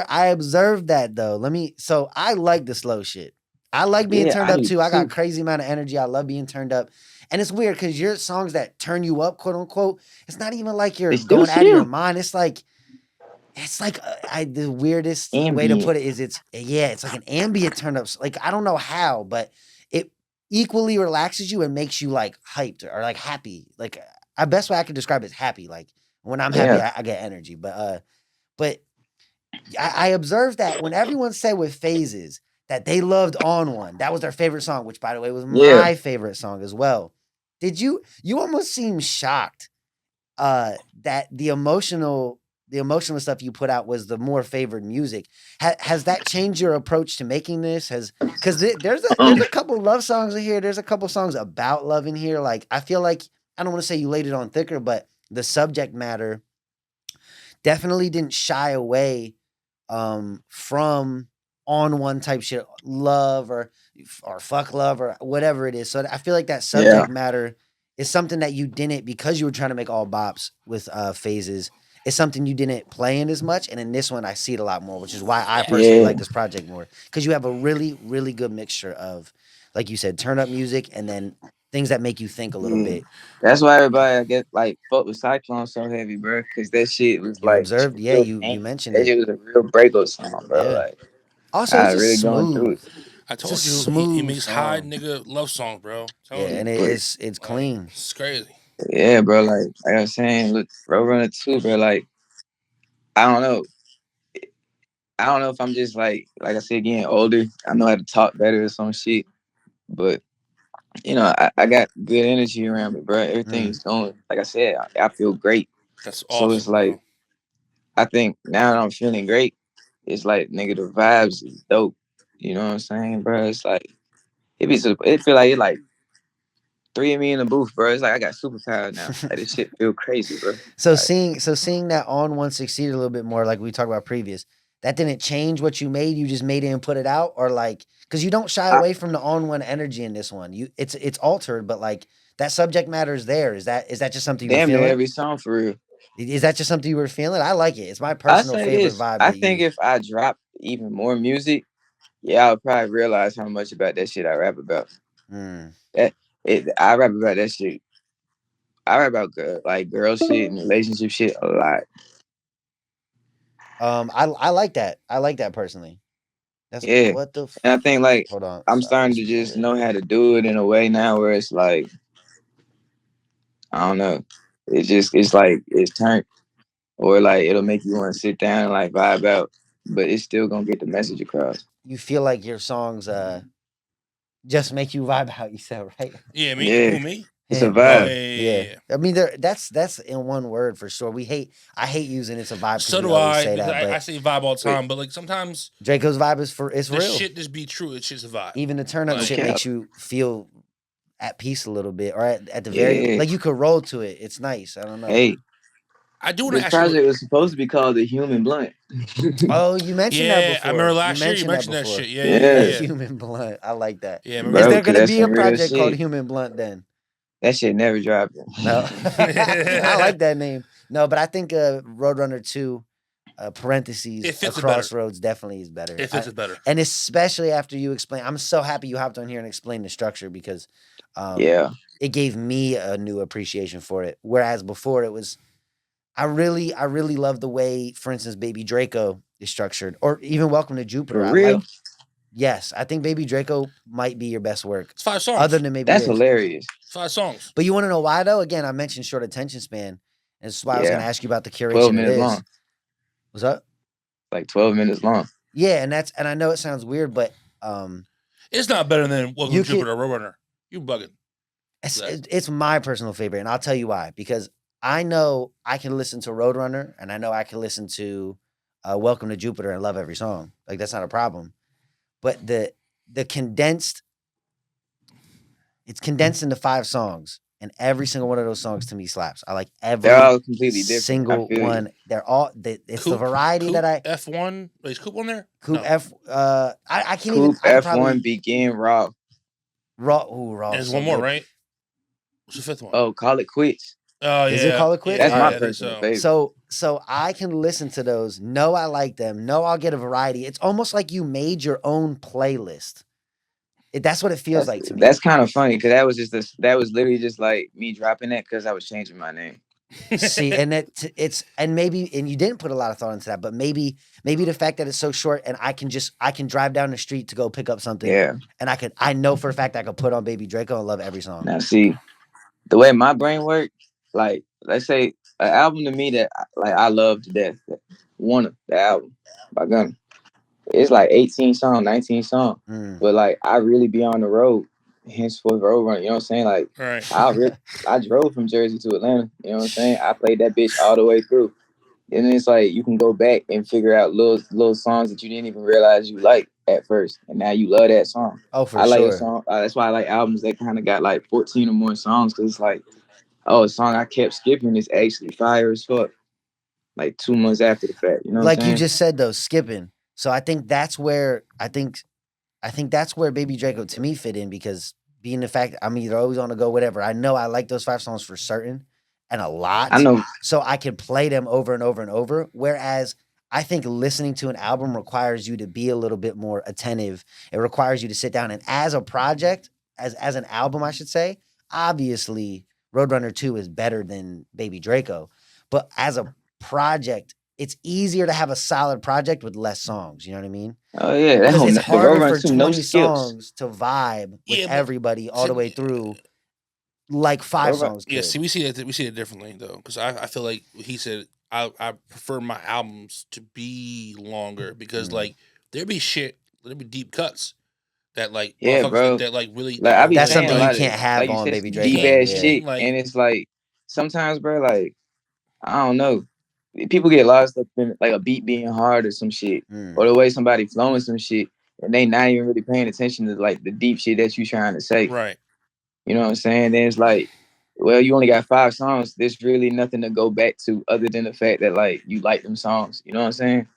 Speaker 3: I observed that though. So I like the slow shit. I like being
Speaker 2: Yeah,
Speaker 3: turned
Speaker 2: I
Speaker 3: up
Speaker 2: do
Speaker 3: too. I got
Speaker 2: too.
Speaker 3: crazy amount of energy. I love being turned up. And it's weird because your songs that turn you up, quote unquote, it's not even like you're
Speaker 2: They still
Speaker 3: going out of your
Speaker 2: chill,
Speaker 3: mind. It's like the weirdest way to
Speaker 2: ambient.
Speaker 3: put it is it's like an ambient turn up. Like I don't know how, but it equally relaxes you and makes you like hyped or like happy. Like best way I can describe it is happy. Like when I'm happy,
Speaker 2: Yeah,
Speaker 3: I get energy. But I observed that when everyone said with phases that they loved On One, that was their favorite song, which by the way was
Speaker 2: yeah.
Speaker 3: my favorite song as well. Did you almost seem shocked that the emotional stuff you put out was the more favored music. Has that changed your approach to making this? Has because there's
Speaker 2: Um,
Speaker 3: a couple love songs in here. There's a couple songs about love in here. Like I feel like I don't want to say you laid it on thicker, but the subject matter definitely didn't shy away from on one type shit, love or fuck love or whatever it is. So I feel like that
Speaker 2: yeah.
Speaker 3: subject matter is something that you didn't because you were trying to make all bops with phases. It's something you didn't play in as much, and in this one I see it a lot more, which is why I personally
Speaker 2: Yeah,
Speaker 3: like this project more because you have a really really good mixture of, like you said, turn up music and then things that make you think a little
Speaker 2: yeah.
Speaker 3: bit.
Speaker 2: That's why everybody I guess like fuck with Cyclone so heavy, bro. Cause that shit was
Speaker 3: You
Speaker 2: like
Speaker 3: observed, yeah,
Speaker 2: real
Speaker 3: you
Speaker 2: pain.
Speaker 3: mentioned
Speaker 2: That
Speaker 3: it,
Speaker 2: shit was a real breakup song, bro.
Speaker 3: yeah.
Speaker 2: Like
Speaker 3: Also,
Speaker 2: I
Speaker 3: it's just
Speaker 2: really going through
Speaker 3: smooth.
Speaker 2: it.
Speaker 1: I
Speaker 3: It's a
Speaker 1: told you he
Speaker 3: smooth
Speaker 1: makes high
Speaker 3: song.
Speaker 1: nigga love songs, bro. I'm
Speaker 3: Yeah,
Speaker 1: telling you,
Speaker 3: and
Speaker 2: But
Speaker 3: it's
Speaker 1: like
Speaker 3: clean.
Speaker 1: it's crazy.
Speaker 2: yeah, bro. Like I was saying, look, Roadrunner 2, bro. Like I don't know. I don't know if I'm just like I said, getting older. I know how to talk better or some shit, but I got good energy around me, bro.
Speaker 3: Mm.
Speaker 2: Everything's going. Like I said, I feel great.
Speaker 1: That's
Speaker 2: So it's
Speaker 1: awesome,
Speaker 2: like
Speaker 1: bro.
Speaker 2: I think now that I'm feeling great, it's like nigga the vibes is dope. You know what I'm saying, bro? It's like it feel like it like three of me in the booth, bro. It's like I got superpower now. Like this shit feel crazy, bro. Like
Speaker 3: Seeing that on one succeeded a little bit more, like we talked about previous, that didn't change what you made. You just made it and put it out, or like because you don't shy
Speaker 2: I
Speaker 3: away from the on one energy in this one. It's altered, but like that subject matter is there. Is that just something you were
Speaker 2: damn near
Speaker 3: feeling?
Speaker 2: every song for real.
Speaker 3: Is that just something you were feeling? I like it. It's my
Speaker 2: I
Speaker 3: personal
Speaker 2: say
Speaker 3: favorite
Speaker 2: this.
Speaker 3: vibe
Speaker 2: I
Speaker 3: that
Speaker 2: think
Speaker 3: you.
Speaker 2: if I drop even more music, yeah, I'll probably realize how much about that shit I rap about.
Speaker 3: Mm.
Speaker 2: That I rap about that shit. I rap about like girl shit and relationship shit a lot.
Speaker 3: I like that. I like that personally. That's
Speaker 2: Yeah.
Speaker 3: what the.
Speaker 2: And I think like
Speaker 3: Hold on.
Speaker 2: I'm
Speaker 3: Sorry,
Speaker 2: starting
Speaker 3: this
Speaker 2: to
Speaker 3: was
Speaker 2: just
Speaker 3: weird.
Speaker 2: know how to do it in a way now where it's like I don't know. It's like it's turned or like it'll make you want to sit down and like vibe out. but it's still gonna get the message across.
Speaker 3: You feel like your songs just make you vibe out. You said right.
Speaker 1: Yeah, me.
Speaker 2: Yeah,
Speaker 1: Who me?
Speaker 2: it's a
Speaker 3: Him,
Speaker 1: Oh
Speaker 2: vibe.
Speaker 1: yeah.
Speaker 3: I mean, that's in one word for sure. I hate using it's a vibe because
Speaker 1: So
Speaker 3: we
Speaker 1: do
Speaker 3: always
Speaker 1: I,
Speaker 3: say
Speaker 1: because
Speaker 3: that.
Speaker 1: I
Speaker 3: But
Speaker 1: say vibe all the
Speaker 2: But
Speaker 1: time, but like sometimes
Speaker 3: Draco's vibe it's
Speaker 1: this
Speaker 3: real.
Speaker 1: shit just be true. It's just a vibe.
Speaker 3: Even the turn up
Speaker 1: Like,
Speaker 3: shit
Speaker 2: okay,
Speaker 3: makes you feel at peace a little bit, or at the very
Speaker 2: yeah.
Speaker 3: like you could roll to it. It's nice. I don't know.
Speaker 2: Hey,
Speaker 1: I do want to
Speaker 2: this
Speaker 1: ask you.
Speaker 2: project was supposed to be called the Human Blunt.
Speaker 3: Oh, you mentioned that
Speaker 1: Yeah, I
Speaker 3: before.
Speaker 1: remember
Speaker 3: You
Speaker 1: last year you
Speaker 3: mentioned that
Speaker 1: mentioned that
Speaker 3: before.
Speaker 1: shit. Yeah, yeah,
Speaker 3: A
Speaker 1: yeah,
Speaker 2: Yeah,
Speaker 1: yeah.
Speaker 3: human blunt. I like that.
Speaker 1: Yeah, I
Speaker 3: Is
Speaker 1: remember
Speaker 2: bro,
Speaker 3: there
Speaker 2: cause
Speaker 3: gonna
Speaker 2: that's
Speaker 3: be a
Speaker 2: some real
Speaker 3: project called
Speaker 2: shit.
Speaker 3: Human Blunt then?
Speaker 2: That shit never dropped.
Speaker 3: No. I
Speaker 1: that.
Speaker 3: like that name. No, but I think Roadrunner 2 parentheses
Speaker 1: It fits it better.
Speaker 3: Crossroads definitely is better.
Speaker 1: It fits it better.
Speaker 3: And especially after you explain, I'm so happy you hopped on here and explained the structure because
Speaker 2: Yeah,
Speaker 3: it gave me a new appreciation for it. Whereas before it was, I really love the way, for instance, Baby Draco is structured, or even Welcome to Jupiter.
Speaker 2: for
Speaker 3: I
Speaker 2: real.
Speaker 3: like, yes, I think Baby Draco might be your best work,
Speaker 1: It's 5 songs.
Speaker 3: other than maybe
Speaker 2: That's
Speaker 3: this.
Speaker 2: hilarious.
Speaker 1: 5 songs.
Speaker 3: But you want to know why though? Again, I mentioned short attention span, and this is why I was going
Speaker 2: Yeah,
Speaker 3: to ask you about the
Speaker 2: 12
Speaker 3: curation of
Speaker 2: minutes
Speaker 3: this.
Speaker 2: long.
Speaker 3: What's up?
Speaker 2: Like 12 minutes long.
Speaker 3: Yeah, and I know it sounds weird, but
Speaker 1: It's not better than Welcome
Speaker 3: You
Speaker 1: to Jupiter Roadrunner. You bugging.
Speaker 3: it's my personal favorite, and I'll tell you why. Because I know I can listen to Roadrunner, and I know I can listen to Welcome to Jupiter and love every song. Like that's not a problem. But the condensed, it's condensed into 5 songs, and every single one of those songs to me slaps. I like
Speaker 2: They're
Speaker 3: every
Speaker 2: all completely different. I
Speaker 3: single
Speaker 2: feel you.
Speaker 3: one. They're all. It's the variety
Speaker 1: Coop
Speaker 3: that I
Speaker 1: F1. Wait, is Coop on there?
Speaker 3: Coop
Speaker 1: No.
Speaker 3: F. I can't even.
Speaker 2: Coop
Speaker 3: I could
Speaker 2: F1
Speaker 3: probably
Speaker 2: begin raw.
Speaker 3: raw.
Speaker 1: There's
Speaker 3: So
Speaker 1: one more,
Speaker 3: good.
Speaker 1: right? What's the 5th one?
Speaker 2: Oh, call it quits.
Speaker 1: Oh,
Speaker 3: Is it Call It Quits?
Speaker 2: That's
Speaker 1: Yeah,
Speaker 2: my
Speaker 3: Alright.
Speaker 1: I think
Speaker 2: personal
Speaker 1: so.
Speaker 2: favorite.
Speaker 3: So I can listen to those. Know I like them. Know I'll get a variety. It's almost like you made your own playlist. That's what it feels like to me.
Speaker 2: That's kind of funny because that was literally just like me dropping that because I was changing my name.
Speaker 3: See, and maybe you didn't put a lot of thought into that, but maybe the fact that it's so short and I can drive down the street to go pick up something.
Speaker 2: Yeah.
Speaker 3: And I know for a fact I could put on Baby Draco and love every song.
Speaker 2: Now see, the way my brain works, like let's say an album to me that like I love to death. One of the album by Gunna. It's like 18 songs, 19 songs. But like I really be on the road, henceforth road run. You know what I'm saying? Like
Speaker 1: Right.
Speaker 2: I drove from Jersey to Atlanta. You know what I'm saying? I played that bitch all the way through. And then it's like you can go back and figure out little songs that you didn't even realize you liked at first, and now you love that song.
Speaker 3: Oh, for
Speaker 2: I like a
Speaker 3: sure.
Speaker 2: song. That's why I like albums that kind of got like 14 or more songs because it's like, oh, a song I kept skipping is actually fire as fuck. Like 2 months after the fact, you know what
Speaker 3: Like
Speaker 2: I'm
Speaker 3: you
Speaker 2: saying?
Speaker 3: just said though, skipping. So I think that's where that's where Baby Draco to me fit in because being the fact I'm either always on the go, whatever. I know I like those 5 songs for certain and a lot.
Speaker 2: I know.
Speaker 3: So I can play them over and over and over. Whereas I think listening to an album requires you to be a little bit more attentive. It requires you to sit down and as a project, as an album, I should say, obviously Roadrunner 2 is better than Baby Draco. But as a project, it's easier to have a solid project with less songs. You know what I mean?
Speaker 2: Oh yeah, that
Speaker 3: Because
Speaker 2: whole
Speaker 3: it's
Speaker 2: the
Speaker 3: harder
Speaker 2: Roadrunner
Speaker 3: for
Speaker 2: 2, no
Speaker 3: 20
Speaker 2: skips.
Speaker 3: songs to vibe with
Speaker 1: Yeah, but
Speaker 3: everybody all
Speaker 1: to
Speaker 3: the way
Speaker 1: me-
Speaker 3: through, like 5
Speaker 2: Roadrunner-
Speaker 3: songs.
Speaker 1: Yeah,
Speaker 3: could.
Speaker 1: see, we see it differently though, because I feel like he said I prefer my albums to be longer because like there'd be deep cuts that like
Speaker 2: Yeah,
Speaker 1: motherfuckers
Speaker 2: bro.
Speaker 1: that like really
Speaker 2: Like I be
Speaker 3: That's
Speaker 2: saying
Speaker 3: something
Speaker 2: a
Speaker 3: you
Speaker 2: lot
Speaker 3: can't
Speaker 2: of
Speaker 3: have
Speaker 2: like you
Speaker 3: on
Speaker 2: said
Speaker 3: Baby
Speaker 2: some
Speaker 3: Draco.
Speaker 2: deep ass
Speaker 3: Yeah.
Speaker 2: shit,
Speaker 1: Like-
Speaker 2: and it's like sometimes, bro, like I don't know. People get lost up in like a beat being hard or some shit, or the way somebody flowing some shit, and they not even really paying attention to like the deep shit that you trying to say.
Speaker 1: right.
Speaker 2: You know what I'm saying? Then it's like, well, you only got 5 songs. There's really nothing to go back to other than the fact that like you like them songs. You know what I'm saying?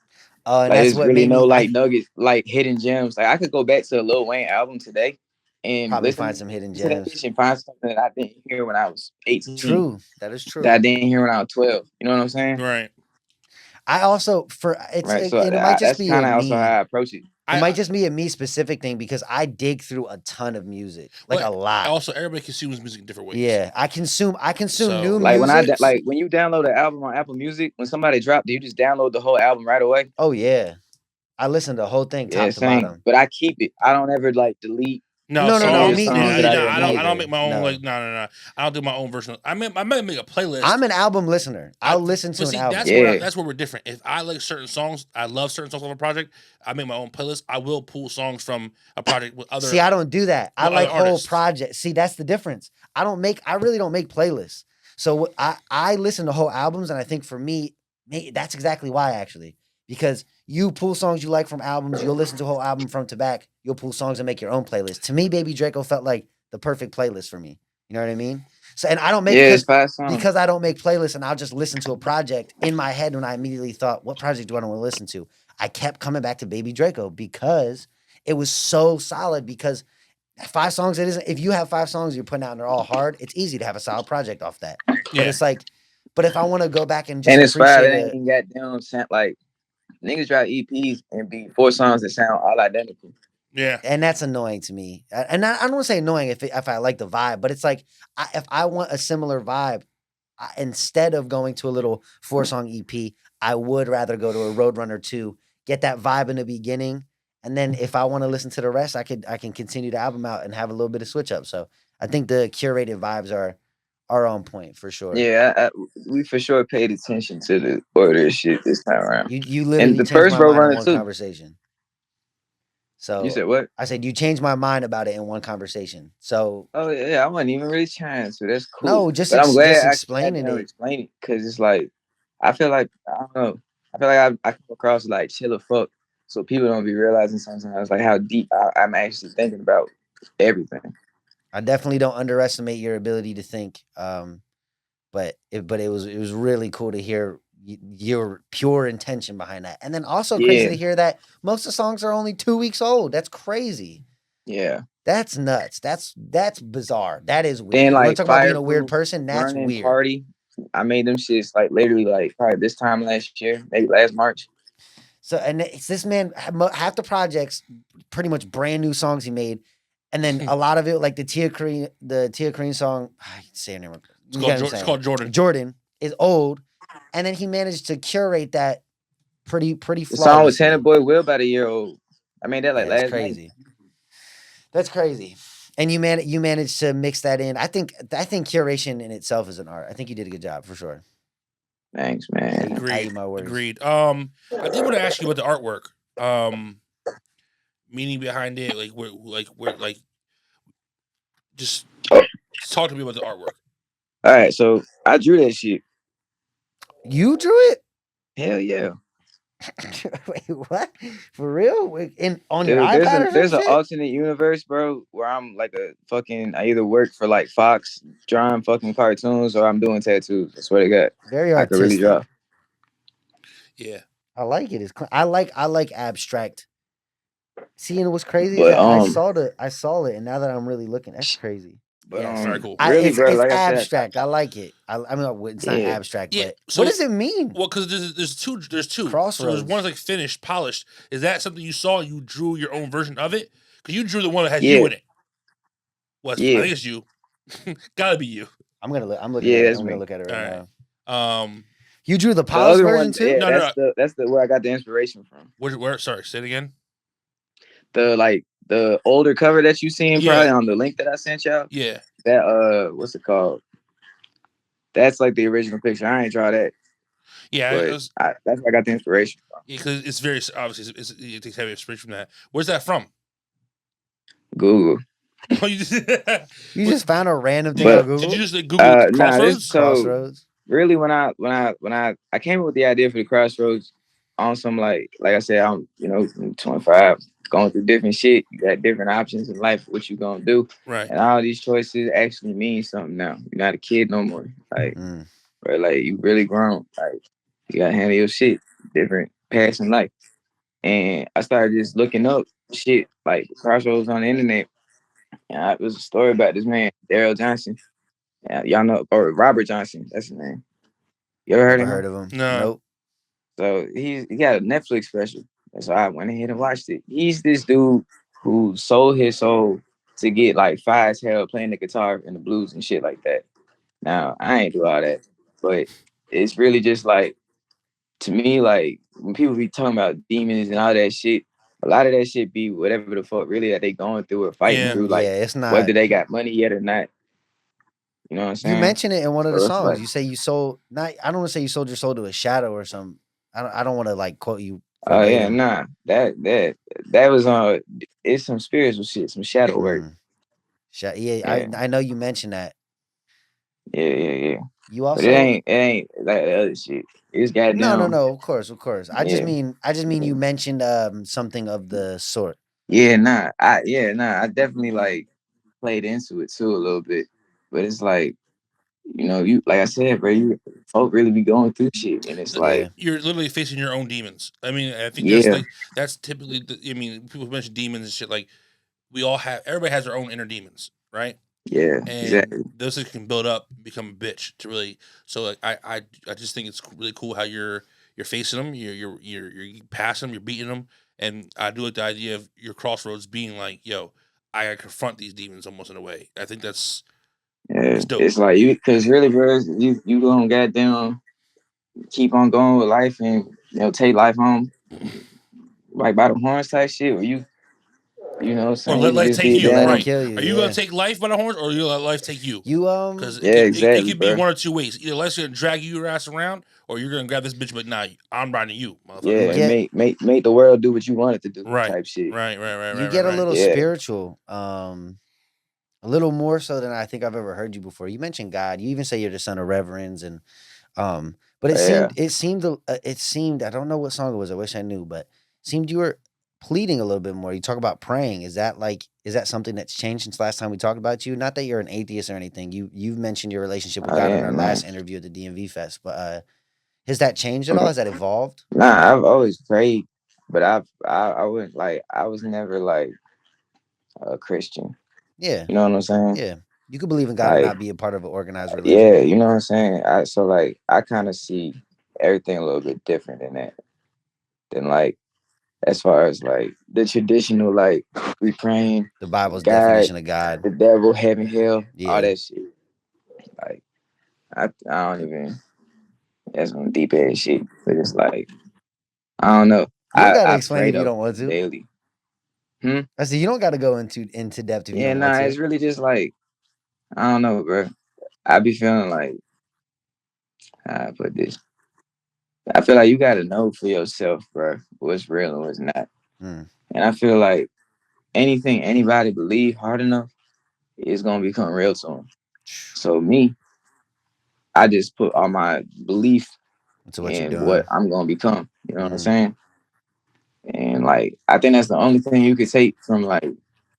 Speaker 3: Oh, and
Speaker 2: Like
Speaker 3: that's
Speaker 2: there's
Speaker 3: what
Speaker 2: really
Speaker 3: made
Speaker 2: no
Speaker 3: me
Speaker 2: like nuggets, like hidden gems. Like I could go back to a Lil Wayne album today and
Speaker 3: probably
Speaker 2: listen
Speaker 3: find some hidden
Speaker 2: to that
Speaker 3: gems.
Speaker 2: bitch and find something that I didn't hear when I was 18.
Speaker 3: True, that is true.
Speaker 2: That I didn't hear when I was 12. You know what I'm saying?
Speaker 1: Right.
Speaker 3: I also
Speaker 2: Right. So
Speaker 3: and it might just
Speaker 2: that's
Speaker 3: be
Speaker 2: kind
Speaker 3: a
Speaker 2: of also
Speaker 3: me.
Speaker 2: how I approach it.
Speaker 3: It might just be a me specific thing because I dig through a ton of music, like
Speaker 1: But
Speaker 3: a lot.
Speaker 1: Also, everybody consumes music in different ways.
Speaker 3: Yeah, I consume
Speaker 1: So,
Speaker 3: new
Speaker 2: Like when
Speaker 3: music.
Speaker 2: when you download an album on Apple Music, when somebody dropped, do you just download the whole album right away?
Speaker 3: Oh yeah, I listen to the whole thing
Speaker 2: Yeah,
Speaker 3: top to
Speaker 2: same.
Speaker 3: bottom.
Speaker 2: But I keep it. I don't ever like delete
Speaker 1: No
Speaker 3: No, no, no,
Speaker 2: Only
Speaker 1: songs.
Speaker 3: me
Speaker 2: songs that
Speaker 1: Yeah,
Speaker 2: I
Speaker 3: neither,
Speaker 1: no,
Speaker 2: didn't make.
Speaker 1: I don't
Speaker 3: neither.
Speaker 1: make my own
Speaker 3: No.
Speaker 1: like no. I don't do my own version. I might make a playlist.
Speaker 3: I'm an album listener. I'll listen to
Speaker 1: But
Speaker 3: an
Speaker 1: see,
Speaker 3: album.
Speaker 2: Yeah.
Speaker 1: that's where we're different. If I like certain songs, I love certain songs of a project. I make my own playlist. I will pull songs from a project with other
Speaker 3: See, I don't do that. I like whole
Speaker 1: artists.
Speaker 3: projects. See, that's the difference. I really don't make playlists. So I listen to whole albums, and I think for me, that's exactly why actually. Because you pull songs you like from albums, you'll listen to a whole album front to back, you'll pull songs and make your own playlist. To me, Baby Draco felt like the perfect playlist for me. You know what I mean? So and I don't make
Speaker 2: Yeah, it's 5 songs.
Speaker 3: because I don't make playlists and I'll just listen to a project in my head when I immediately thought, what project do I want to listen to? I kept coming back to Baby Draco because it was so solid because 5 songs, it isn't if you have 5 songs you're putting out and they're all hard, it's easy to have a solid project off that. But
Speaker 1: Yeah,
Speaker 3: it's like, but if I want to go back and just
Speaker 2: And it's 5.
Speaker 3: appreciate
Speaker 2: It
Speaker 3: it,
Speaker 2: ain't got them sound like niggas drop EPs and be 4 songs that sound all identical.
Speaker 1: yeah.
Speaker 3: and that's annoying to me. And I don't want to say annoying if I like the vibe, but it's like if I want a similar vibe, instead of going to a little 4-song EP, I would rather go to a Roadrunner 2, get that vibe in the beginning, and then if I want to listen to the rest, I can continue the album out and have a little bit of switch up. So I think the curated vibes are on point for sure.
Speaker 2: Yeah, we for sure paid attention to the order of shit this time around.
Speaker 3: You
Speaker 2: And
Speaker 3: literally
Speaker 2: the
Speaker 3: changed
Speaker 2: first
Speaker 3: my mind in
Speaker 2: Roadrunner
Speaker 3: one
Speaker 2: too.
Speaker 3: conversation.
Speaker 2: You
Speaker 3: So
Speaker 2: said what?
Speaker 3: I said you changed my mind about it in one conversation. So
Speaker 2: Oh yeah, I wasn't even really trying to. That's cool.
Speaker 3: no, just
Speaker 2: But I'm glad
Speaker 3: just
Speaker 2: I
Speaker 3: explaining
Speaker 2: goddamn
Speaker 3: it.
Speaker 2: explain it because it's like I feel like I don't know. I feel like I come across like chill as fuck, so people don't be realizing sometimes like how deep I'm actually thinking about everything.
Speaker 3: I definitely don't underestimate your ability to think. But it was really cool to hear your pure intention behind that, and then also crazy
Speaker 2: Yeah,
Speaker 3: to hear that most of the songs are only 2 weeks old. That's crazy.
Speaker 2: yeah.
Speaker 3: That's nuts. That's bizarre. That is weird.
Speaker 2: Then
Speaker 3: You want
Speaker 2: like
Speaker 3: to talk about being a weird
Speaker 2: Fireproof,
Speaker 3: person? That's
Speaker 2: Burning
Speaker 3: weird.
Speaker 2: Party. I made them shits like literally like probably this time last year, maybe last March.
Speaker 3: So and it's this man half the projects pretty much brand new songs he made, and then a lot of it like the Tia Cream song. I can't say her name.
Speaker 1: It's called Jordan.
Speaker 3: Jordan is old, and then he managed to curate that pretty
Speaker 2: The song with
Speaker 3: flawlessly.
Speaker 2: Tanner Boy Will about a year old. I made that like
Speaker 3: That's
Speaker 2: last night.
Speaker 3: crazy. That's crazy. And you managed to mix that in. I think curation in itself is an art. I think you did a good job for sure.
Speaker 2: Thanks, man.
Speaker 3: I
Speaker 1: Agreed.
Speaker 3: eat my words.
Speaker 1: Agreed. I did want to ask you about the artwork. Meaning behind it, like just talk to me about the artwork.
Speaker 2: All right, so I drew that shit.
Speaker 3: You drew it?
Speaker 2: Hell yeah.
Speaker 3: Wait, what? For real? On
Speaker 2: Dude,
Speaker 3: your iPad or
Speaker 2: there's
Speaker 3: some
Speaker 2: an
Speaker 3: shit?
Speaker 2: alternate universe, bro, where I'm like a fucking I either work for like Fox drawing fucking cartoons or I'm doing tattoos. I swear to God.
Speaker 3: Very
Speaker 2: I could really
Speaker 3: artistic.
Speaker 2: draw.
Speaker 1: Yeah.
Speaker 3: I like it. I like abstract. See, and what's crazy is
Speaker 2: But
Speaker 3: that I saw it, and now that I'm really looking, that's crazy.
Speaker 2: but
Speaker 3: Yes.
Speaker 1: Very cool.
Speaker 2: really,
Speaker 3: It's
Speaker 2: bro, like I said,
Speaker 3: abstract. I like it. I mean, it's not
Speaker 2: Yeah.
Speaker 3: abstract,
Speaker 1: Yeah,
Speaker 3: but
Speaker 1: so-
Speaker 3: what does it mean?
Speaker 1: Well, because there's two. So there's
Speaker 3: Crossroads.
Speaker 1: one's like finished, polished. Is that something you saw? You drew your own version of it? Because you drew the one that has
Speaker 2: Yeah.
Speaker 1: you in it. Well,
Speaker 2: Yeah.
Speaker 1: I think it's you. Gotta be you.
Speaker 3: I'm looking
Speaker 2: Yeah,
Speaker 3: at it.
Speaker 2: that's
Speaker 3: I'm gonna
Speaker 2: me.
Speaker 3: look at it right
Speaker 1: All
Speaker 3: now.
Speaker 1: right.
Speaker 3: You drew the
Speaker 2: The
Speaker 3: polished
Speaker 2: other
Speaker 3: version
Speaker 2: one,
Speaker 3: too?
Speaker 2: yeah,
Speaker 1: No,
Speaker 2: that's the where I got the inspiration from.
Speaker 1: Where? Sorry, say it again.
Speaker 2: The older cover that you seen
Speaker 1: Yeah.
Speaker 2: probably on the link that I sent y'all.
Speaker 1: Yeah.
Speaker 2: That what's it called? That's like the original picture. I ain't draw that,
Speaker 1: Yeah.
Speaker 2: but that's where I got the inspiration from.
Speaker 1: Because it's very obviously it takes heavy inspiration from that. Where's that from?
Speaker 2: Google.
Speaker 1: Oh, you just,
Speaker 3: You just found a random thing
Speaker 2: But-
Speaker 3: on Google?
Speaker 1: did you just like, Google Crossroads?
Speaker 3: Crossroads?
Speaker 2: Really, when I came up with the idea for the Crossroads on some like I said, I'm 25, going through different shit. You got different options in life. What you gonna do?
Speaker 1: Right.
Speaker 2: And all these choices actually mean something now. You're not a kid no more. Like,
Speaker 3: Mm.
Speaker 2: right? Like you really grown. Like you gotta handle your shit. Different paths in life. And I started just looking up shit like Crossroads on the internet. And it was a story about this man, Daryl Johnson. Y'all know, or Robert Johnson. That's his name. You ever
Speaker 3: Never
Speaker 2: heard
Speaker 3: heard
Speaker 2: of him?
Speaker 3: of him.
Speaker 1: No.
Speaker 3: Nope.
Speaker 2: So he got a Netflix special. And so I went ahead and watched it. He's this dude who sold his soul to get like fire as hell playing the guitar and the blues and shit like that. Now, I ain't do all that. But it's really just like, to me, like when people be talking about demons and all that shit, a lot of that shit be whatever the fuck really that they going through or fighting
Speaker 1: Yeah.
Speaker 2: through, like
Speaker 3: it's
Speaker 2: whether
Speaker 3: not.
Speaker 2: they got money yet or not. You know what I'm
Speaker 3: You
Speaker 2: saying?
Speaker 3: mentioned it in one of the
Speaker 2: So it's
Speaker 3: songs.
Speaker 2: like,
Speaker 3: You say you sold. Not. I don't want to say you sold your soul to a shadow or something. I don't want to like quote you
Speaker 2: oh yeah,
Speaker 3: verbatim.
Speaker 2: nah, that was it's some spiritual shit, some shadow work.
Speaker 3: Mm. Yeah,
Speaker 2: Yeah,
Speaker 3: I know you mentioned that.
Speaker 2: yeah.
Speaker 3: You
Speaker 2: But it
Speaker 3: also
Speaker 2: ain't like the other shit. It's goddamn,
Speaker 3: no. Of course.
Speaker 2: yeah,
Speaker 3: I just mean you mentioned something of the sort.
Speaker 2: nah. I definitely like played into it too a little bit, but it's like, you know, you like I said, bro, you folk really be going through shit, and it's like,
Speaker 3: Yeah,
Speaker 1: You're literally facing your own demons. I mean, I think
Speaker 2: yeah,
Speaker 1: that's typically. I mean, people mention demons and shit. Like we all have. Everybody has their own inner demons, right?
Speaker 2: yeah,
Speaker 1: And
Speaker 2: exactly,
Speaker 1: those things can build up, and become a bitch to really. So like, I just think it's really cool how you're facing them. You're passing them. You're beating them. And I do like the idea of your crossroads being like, yo, I gotta confront these demons almost in a way. I think
Speaker 2: yeah.
Speaker 1: that's dope.
Speaker 2: It's like you, cause really, bro, you gonna goddamn keep on going with life and take life home like by the horns type shit, where you know what I'm
Speaker 1: Or
Speaker 2: saying,
Speaker 1: let
Speaker 2: you
Speaker 1: life
Speaker 2: just
Speaker 1: take
Speaker 2: be
Speaker 1: you,
Speaker 3: let it
Speaker 2: down.
Speaker 1: right?
Speaker 3: kill you.
Speaker 1: Are you gonna
Speaker 3: Yeah,
Speaker 1: take life by the horns, or you let life take you?
Speaker 3: you
Speaker 1: Because
Speaker 2: Yeah,
Speaker 1: it
Speaker 2: exactly,
Speaker 1: could be
Speaker 2: bro.
Speaker 1: one or two ways. Either life's gonna drag you your ass around, or you're gonna grab this bitch. But nah, I'm riding you,
Speaker 3: you
Speaker 1: motherfucker.
Speaker 2: Yeah,
Speaker 1: Like
Speaker 2: and
Speaker 3: get
Speaker 2: make the world do what you want it to do,
Speaker 1: right,
Speaker 2: type shit.
Speaker 3: you
Speaker 1: right,
Speaker 3: get a
Speaker 1: right.
Speaker 3: little
Speaker 2: Yeah,
Speaker 3: spiritual. A little more so than I think I've ever heard you before. You mentioned God. You even say you're the son of reverends, and but
Speaker 2: yeah.
Speaker 3: it seemed I don't know what song it was. I wish I knew, but it seemed you were pleading a little bit more. You talk about praying. Is that something that's changed since last time we talked about you? Not that you're an atheist or anything. You've mentioned your relationship with
Speaker 2: Oh
Speaker 3: God in
Speaker 2: yeah,
Speaker 3: our
Speaker 2: nah.
Speaker 3: last interview at the DMV Fest, but has that changed at all? Has that evolved?
Speaker 2: Nah, I've always prayed, but I wouldn't like I was never like a Christian.
Speaker 3: Yeah,
Speaker 2: You know what I'm saying?
Speaker 3: yeah. You could believe in God and
Speaker 2: Like,
Speaker 3: not be a part of an organized religion.
Speaker 2: yeah, you know what I'm saying? So like I kind of see everything a little bit different than that. Than like as far as like the traditional, like we praying
Speaker 3: The Bible's
Speaker 2: God,
Speaker 3: definition of God.
Speaker 2: the devil, heaven, hell, all
Speaker 3: Yeah.
Speaker 2: that shit. Like I don't even, that's some deep ass shit. But it's like, I don't know.
Speaker 3: You don't gotta
Speaker 2: I
Speaker 3: explain
Speaker 2: pray
Speaker 3: if you
Speaker 2: though
Speaker 3: don't want to.
Speaker 2: daily. Hmm?
Speaker 3: I said you don't gotta go into depth if you
Speaker 2: Yeah,
Speaker 3: don't want
Speaker 2: nah,
Speaker 3: to.
Speaker 2: it's really just like, I don't know, bro. I be feeling like, how I put this. I feel like you gotta know for yourself, bro, what's real and what's not.
Speaker 3: Mm.
Speaker 2: And I feel like anything anybody believe hard enough is gonna become real to them. So me, I just put all my belief
Speaker 3: To what you're
Speaker 2: in what
Speaker 3: doing.
Speaker 2: I'm gonna become. You know what I'm
Speaker 3: Mm.
Speaker 2: saying? And like, I think that's the only thing you could take from like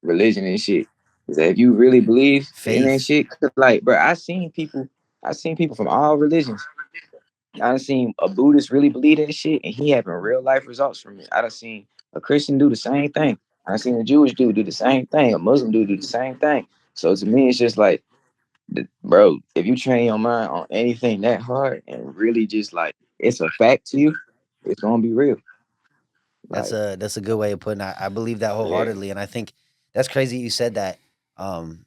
Speaker 2: religion and shit, is that if you really believe in that
Speaker 3: Faith.
Speaker 2: shit. 'Cause, like, bro, I seen people from all religions. I done seen a Buddhist really believe that shit, and he having real life results from it. I done seen a Christian do the same thing. I done seen a Jewish dude do the same thing. A Muslim dude do the same thing. So to me, it's just like, bro, if you train your mind on anything that hard and really just like it's a fact to you, it's gonna be real. Like,
Speaker 3: That's a good way of putting it. I believe that
Speaker 2: yeah,
Speaker 3: wholeheartedly. And I think that's crazy you said that. Um,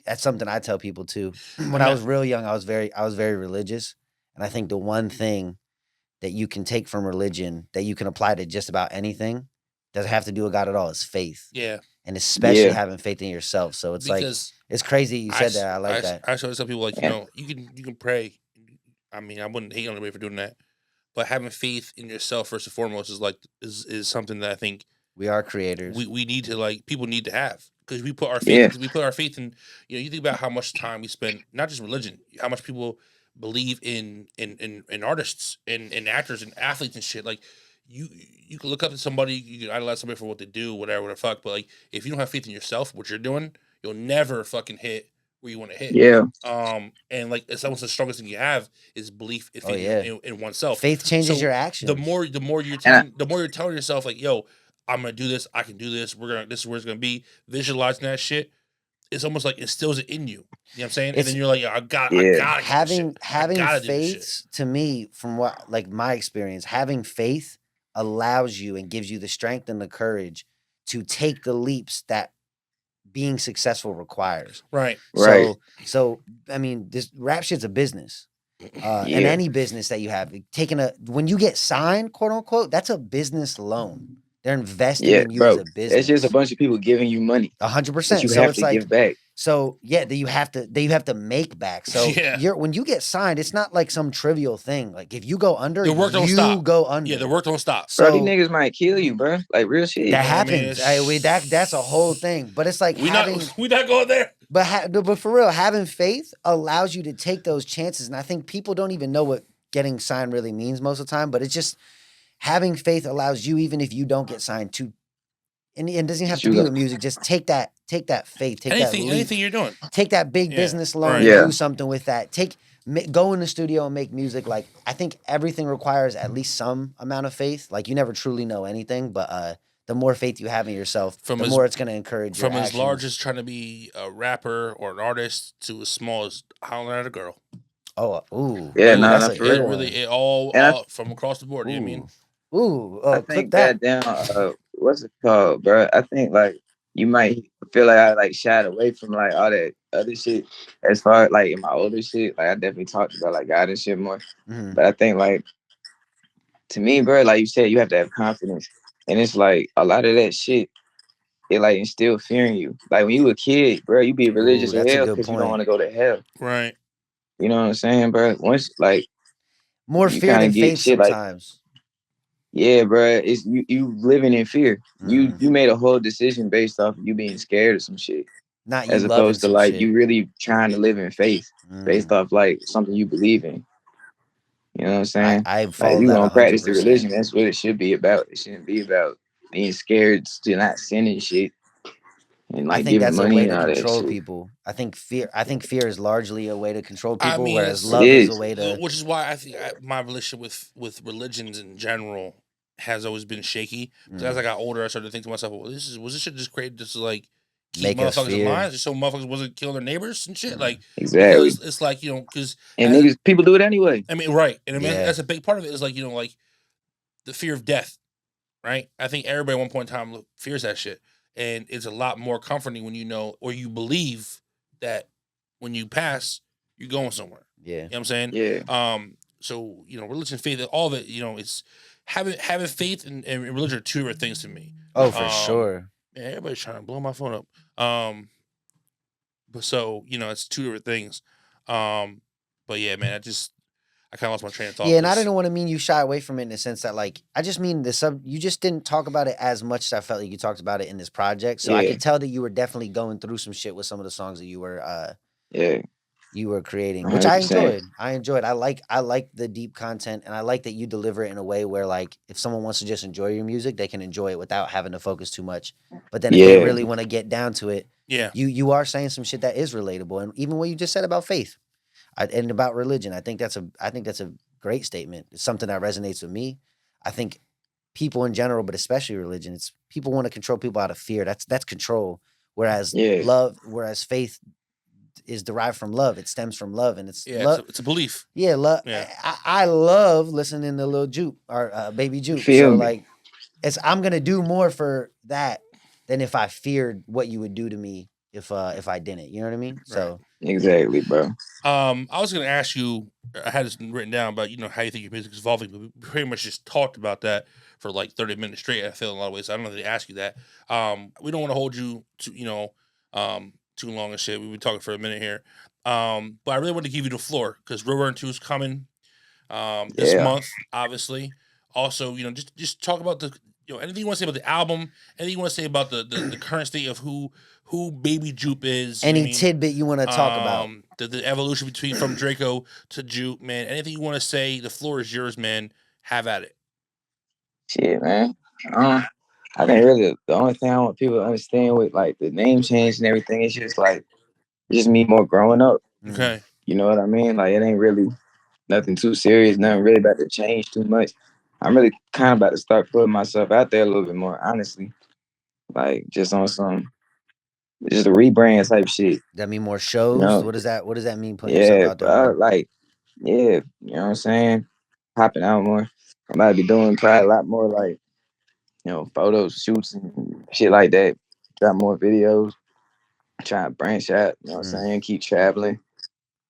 Speaker 3: that's something I tell people too.
Speaker 1: I
Speaker 3: When I
Speaker 1: mean,
Speaker 3: was real young, I was very religious. And I think the one thing that you can take from religion that you can apply to just about anything doesn't have to do with God at all is faith.
Speaker 1: yeah,
Speaker 3: And especially
Speaker 2: yeah,
Speaker 3: having faith in yourself. So it's like
Speaker 1: because
Speaker 3: it's crazy you said that. I like that.
Speaker 1: I show some people like,
Speaker 2: yeah,
Speaker 1: you can pray. I mean, I wouldn't hate on anybody for doing that, but having faith in yourself first and foremost is like is something that I think
Speaker 3: We are creators.
Speaker 1: we need to like people need to have, because
Speaker 2: yeah,
Speaker 1: we put our faith in, you think about how much time we spend, not just religion, how much people believe in artists and actors and athletes and shit. Like you can look up to somebody, you can idolize somebody for what they do, whatever the fuck, but like if you don't have faith in yourself, what you're doing, you'll never fucking hit where you want to hit.
Speaker 2: yeah,
Speaker 1: And like it's almost the strongest thing you have is belief and
Speaker 3: Oh
Speaker 1: faith
Speaker 3: yeah.
Speaker 1: in oneself.
Speaker 3: Faith changes
Speaker 1: So
Speaker 3: your actions.
Speaker 2: and
Speaker 1: the more you're telling yourself like, yo, I'm gonna do this. I can do this. This is where it's gonna be. Visualizing that shit, it's almost like instills it in you. You know what I'm saying? And
Speaker 3: It's
Speaker 1: then you're like, I
Speaker 2: yeah,
Speaker 1: gotta get this shit. I
Speaker 3: having
Speaker 1: gotta do this shit.
Speaker 3: faith to me from what like my experience, having faith allows you and gives you the strength and the courage to take the leaps that being successful requires.
Speaker 1: Right.
Speaker 2: right,
Speaker 3: So I mean, this rap shit's a business. And
Speaker 2: yeah,
Speaker 3: any business that you have, when you get signed, quote unquote, that's a business loan. They're investing
Speaker 2: Yeah,
Speaker 3: in you as
Speaker 2: bro.
Speaker 3: a
Speaker 2: It's just a
Speaker 3: business.
Speaker 2: bunch of people giving you money that
Speaker 3: 100%.
Speaker 2: you
Speaker 3: So
Speaker 2: have
Speaker 3: it's
Speaker 2: to
Speaker 3: like,
Speaker 2: give back.
Speaker 3: so yeah, that you have to make back. So
Speaker 1: Yeah.
Speaker 3: when you get signed, it's not like some trivial thing. Like if you go under,
Speaker 1: The work don't
Speaker 3: you
Speaker 1: stop.
Speaker 3: go
Speaker 1: Yeah,
Speaker 3: under.
Speaker 1: the work don't stop.
Speaker 2: Bro, these
Speaker 3: So
Speaker 2: niggas might kill you, bro. Like real shit.
Speaker 3: that
Speaker 1: know what I mean?
Speaker 3: happens. That's a whole thing. But it's like
Speaker 1: We
Speaker 3: having,
Speaker 1: not we not going there.
Speaker 3: but for real, having faith allows you to take those chances. And I think people don't even know what getting signed really means most of the time. But it's just having faith allows you, even if you don't get signed, to and it doesn't have to
Speaker 2: You
Speaker 3: be
Speaker 2: go.
Speaker 3: with music. Just take that faith, take that leap,
Speaker 1: Anything you're doing.
Speaker 3: take that big
Speaker 1: Yeah,
Speaker 3: business loan
Speaker 1: right.
Speaker 3: and
Speaker 2: Yeah.
Speaker 3: do something with that. Go in the studio and make music. Like I think everything requires at least some amount of faith. Like you never truly know anything, but the more faith you have in yourself,
Speaker 1: From
Speaker 3: the
Speaker 1: as-
Speaker 3: more it's going to encourage your
Speaker 1: From as
Speaker 3: actions.
Speaker 1: large as trying to be a rapper or an artist to as small as hollering at a girl.
Speaker 3: Oh, ooh,
Speaker 2: Yeah,
Speaker 3: ooh,
Speaker 2: nah,
Speaker 3: that's
Speaker 2: nah,
Speaker 3: a
Speaker 2: for
Speaker 3: good
Speaker 2: real.
Speaker 3: one.
Speaker 1: It all
Speaker 2: And I,
Speaker 1: from across the board. You know what I mean?
Speaker 3: Ooh,
Speaker 2: I
Speaker 3: clip
Speaker 2: think
Speaker 3: that.
Speaker 2: goddamn, what's it called, bro? I think like you might feel like I like shied away from like all that other shit. As far like in my older shit, like I definitely talked about like God and shit more.
Speaker 3: Mhm.
Speaker 2: But I think like to me, bro, like you said, you have to have confidence, and it's like a lot of that shit. It like instill fear in you. Like when you a kid, bro, you be religious
Speaker 3: Ooh,
Speaker 2: as
Speaker 3: that's a
Speaker 2: hell
Speaker 3: good
Speaker 2: because you don't
Speaker 3: point.
Speaker 2: want to go to hell.
Speaker 1: Right.
Speaker 2: You know what I'm saying, bro? Once like
Speaker 3: More
Speaker 2: you
Speaker 3: fear
Speaker 2: kind
Speaker 3: than
Speaker 2: of get
Speaker 3: faith
Speaker 2: shit like,
Speaker 3: sometimes.
Speaker 2: yeah, bro, it's you living in fear. You
Speaker 3: Mm.
Speaker 2: you made a whole decision based off of you being scared of some shit,
Speaker 3: Not you
Speaker 2: as
Speaker 3: loving
Speaker 2: opposed to
Speaker 3: some
Speaker 2: like
Speaker 3: shit.
Speaker 2: you really trying to live in faith based
Speaker 3: Mm.
Speaker 2: off like something you believe in. You know what I'm
Speaker 3: I
Speaker 2: saying?
Speaker 3: I
Speaker 2: Like if
Speaker 3: follow
Speaker 2: you
Speaker 3: that
Speaker 2: gonna practice the
Speaker 3: 100%.
Speaker 2: religion, that's what it should be about. It shouldn't be about being scared to not sinning shit and
Speaker 3: I
Speaker 2: like
Speaker 3: think
Speaker 2: giving
Speaker 3: that's a way
Speaker 2: money
Speaker 3: to
Speaker 2: and all that
Speaker 3: control
Speaker 2: shit.
Speaker 3: people. I think fear is largely a way to control
Speaker 1: I
Speaker 3: people,
Speaker 1: mean,
Speaker 3: whereas
Speaker 1: it's
Speaker 2: It
Speaker 3: love is a
Speaker 2: is.
Speaker 3: way to.
Speaker 1: which is why I think my relationship with religions in general has always been shaky. Because as I got older, I started to think to myself, "Well, was this shit just created just to like keep
Speaker 3: Make us
Speaker 1: motherfuckers in
Speaker 3: fear.
Speaker 1: line, just so motherfuckers wasn't killing their neighbors and shit." Like
Speaker 2: Exactly.
Speaker 1: because it's like because
Speaker 2: And niggas, people do it anyway.
Speaker 1: I mean, right, and I mean
Speaker 3: Yeah.
Speaker 1: that's a big part of it is like like the fear of death, right? I think everybody at one point in time fears that shit, and it's a lot more comforting when you know or you believe that when you pass, you're going somewhere.
Speaker 3: Yeah.
Speaker 1: You know what I'm saying?
Speaker 2: Yeah.
Speaker 1: So religion, faith, all of it, it's having faith and religion are two different things to me.
Speaker 3: Oh, for sure.
Speaker 1: Yeah, everybody's trying to blow my phone up. But so it's two different things. But yeah, man, I kind of lost my train of thought.
Speaker 3: Yeah, and I
Speaker 1: 'cause-
Speaker 3: didn't want to mean you shy away from it in the sense that like I just mean you just didn't talk about it as much as I felt like you talked about it in this project. So I
Speaker 2: Yeah.
Speaker 3: could tell that you were definitely going through some shit with some of the songs that
Speaker 2: Yeah.
Speaker 3: you were creating, which I
Speaker 2: 100%.
Speaker 3: enjoyed. I like the deep content, and I like that you deliver it in a way where like if someone wants to just enjoy your music, they can enjoy it without having to focus too much. But then if they
Speaker 2: Yeah.
Speaker 3: really want to get down to it,
Speaker 1: Yeah.
Speaker 3: you are saying some shit that is relatable, and even what you just said about faith and about religion, I think that's a great statement. It's something that resonates with me. I think people in general, but especially religion, it's people want to control people out of fear. That's control. Whereas
Speaker 2: Yeah.
Speaker 3: faith is derived from love. It stems from love, and it's
Speaker 1: Yeah,
Speaker 3: love.
Speaker 1: it's a belief.
Speaker 3: Yeah, love.
Speaker 1: Yeah.
Speaker 3: I love listening to Lil Jupe or Baby Jupe.
Speaker 2: Feel
Speaker 3: So
Speaker 2: me.
Speaker 3: like, I'm gonna do more for that than if I feared what you would do to me if I didn't. You know what I mean? So
Speaker 2: Exactly, bro.
Speaker 1: I was gonna ask you. I had this written down about how you think your music is evolving, but we pretty much just talked about that for like 30 minutes straight. I feel in a lot of ways. So I don't know if they ask you that. We don't want to hold you to too long and shit. We've been talking for a minute here. But I really want to give you the floor because Real Run 2 is coming this
Speaker 2: Yeah.
Speaker 1: month, obviously. Also, just talk about the anything you want to say about the album, anything you want to say about the current state of who Baby Jupe is.
Speaker 3: any
Speaker 1: you know what I mean?
Speaker 3: tidbit you want to talk about?
Speaker 1: The evolution between from Draco to Jupe, man. Anything you want to say, the floor is yours, man. Have at it.
Speaker 2: Shit, man. I think really the only thing I want people to understand with like the name change and everything is just me more growing up.
Speaker 1: Okay.
Speaker 2: You know what I mean? Like it ain't really nothing too serious, nothing really about to change too much. I'm really kind of about to start putting myself out there a little bit more, honestly. Like just on just a rebrand type shit.
Speaker 3: That mean more
Speaker 2: You
Speaker 3: shows?
Speaker 2: know?
Speaker 3: What does that mean? Putting yourself
Speaker 2: Yeah,
Speaker 3: out there
Speaker 2: bro.
Speaker 3: more.
Speaker 2: Like, yeah, you know what I'm saying? Popping out more. I might be doing probably a lot more like, photos, shoots and shit like that. Drop more videos, try to branch out, you know what I'm saying? Keep traveling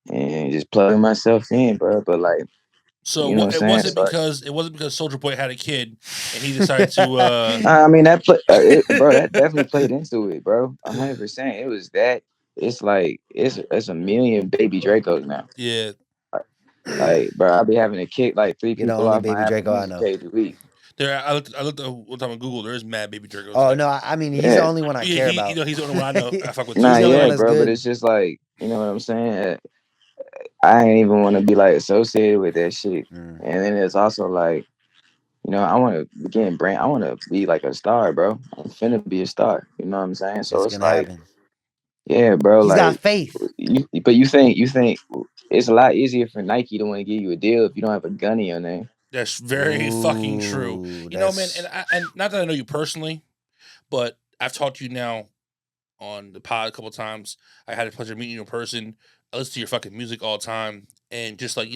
Speaker 2: and just plugging myself in, bro. But like
Speaker 1: So
Speaker 2: You know what
Speaker 1: it
Speaker 2: I'm saying?
Speaker 1: wasn't
Speaker 2: So,
Speaker 1: because Soldier Boy had a kid and he decided to.
Speaker 2: I mean bro, that definitely played into it, bro. 100%. It was that. It's like it's a million baby Dracos now.
Speaker 1: Yeah,
Speaker 2: Like, bro, I'll be having to kick like 3
Speaker 3: You're the
Speaker 2: people
Speaker 3: only
Speaker 2: off my
Speaker 3: Baby
Speaker 2: Apple
Speaker 3: Draco I
Speaker 2: Music
Speaker 3: know.
Speaker 2: page a week.
Speaker 1: there. I looked one time on Google. There is mad baby Dracos.
Speaker 3: Oh
Speaker 1: Like,
Speaker 3: no, I mean he's the
Speaker 2: Yeah.
Speaker 3: only one I care about.
Speaker 1: he's the only one I know. I fuck with
Speaker 2: Nah,
Speaker 3: He's the
Speaker 1: too.
Speaker 3: only one
Speaker 2: yeah,
Speaker 3: that's
Speaker 2: bro, but
Speaker 3: good.
Speaker 2: it's just like, you know what I'm saying? I ain't even want to be like associated with that shit.
Speaker 3: Mm,
Speaker 2: And then it's also like, I want to I want to be like a star, bro. I'm finna be a star. You know what I'm saying? So
Speaker 3: it's
Speaker 2: it's
Speaker 3: gonna
Speaker 2: like,
Speaker 3: happen.
Speaker 2: yeah, bro,
Speaker 3: He's got
Speaker 2: like,
Speaker 3: faith.
Speaker 2: but you think it's a lot easier for Nike to want to give you a deal if you don't have a gun in your name.
Speaker 1: That's very fucking true.
Speaker 3: Ooh,
Speaker 1: You know, man,
Speaker 3: that's
Speaker 1: and not that I know you personally, but I've talked to you now on the pod a couple times. I had the pleasure of meeting you in person. I listen to your fucking music all the time, and just like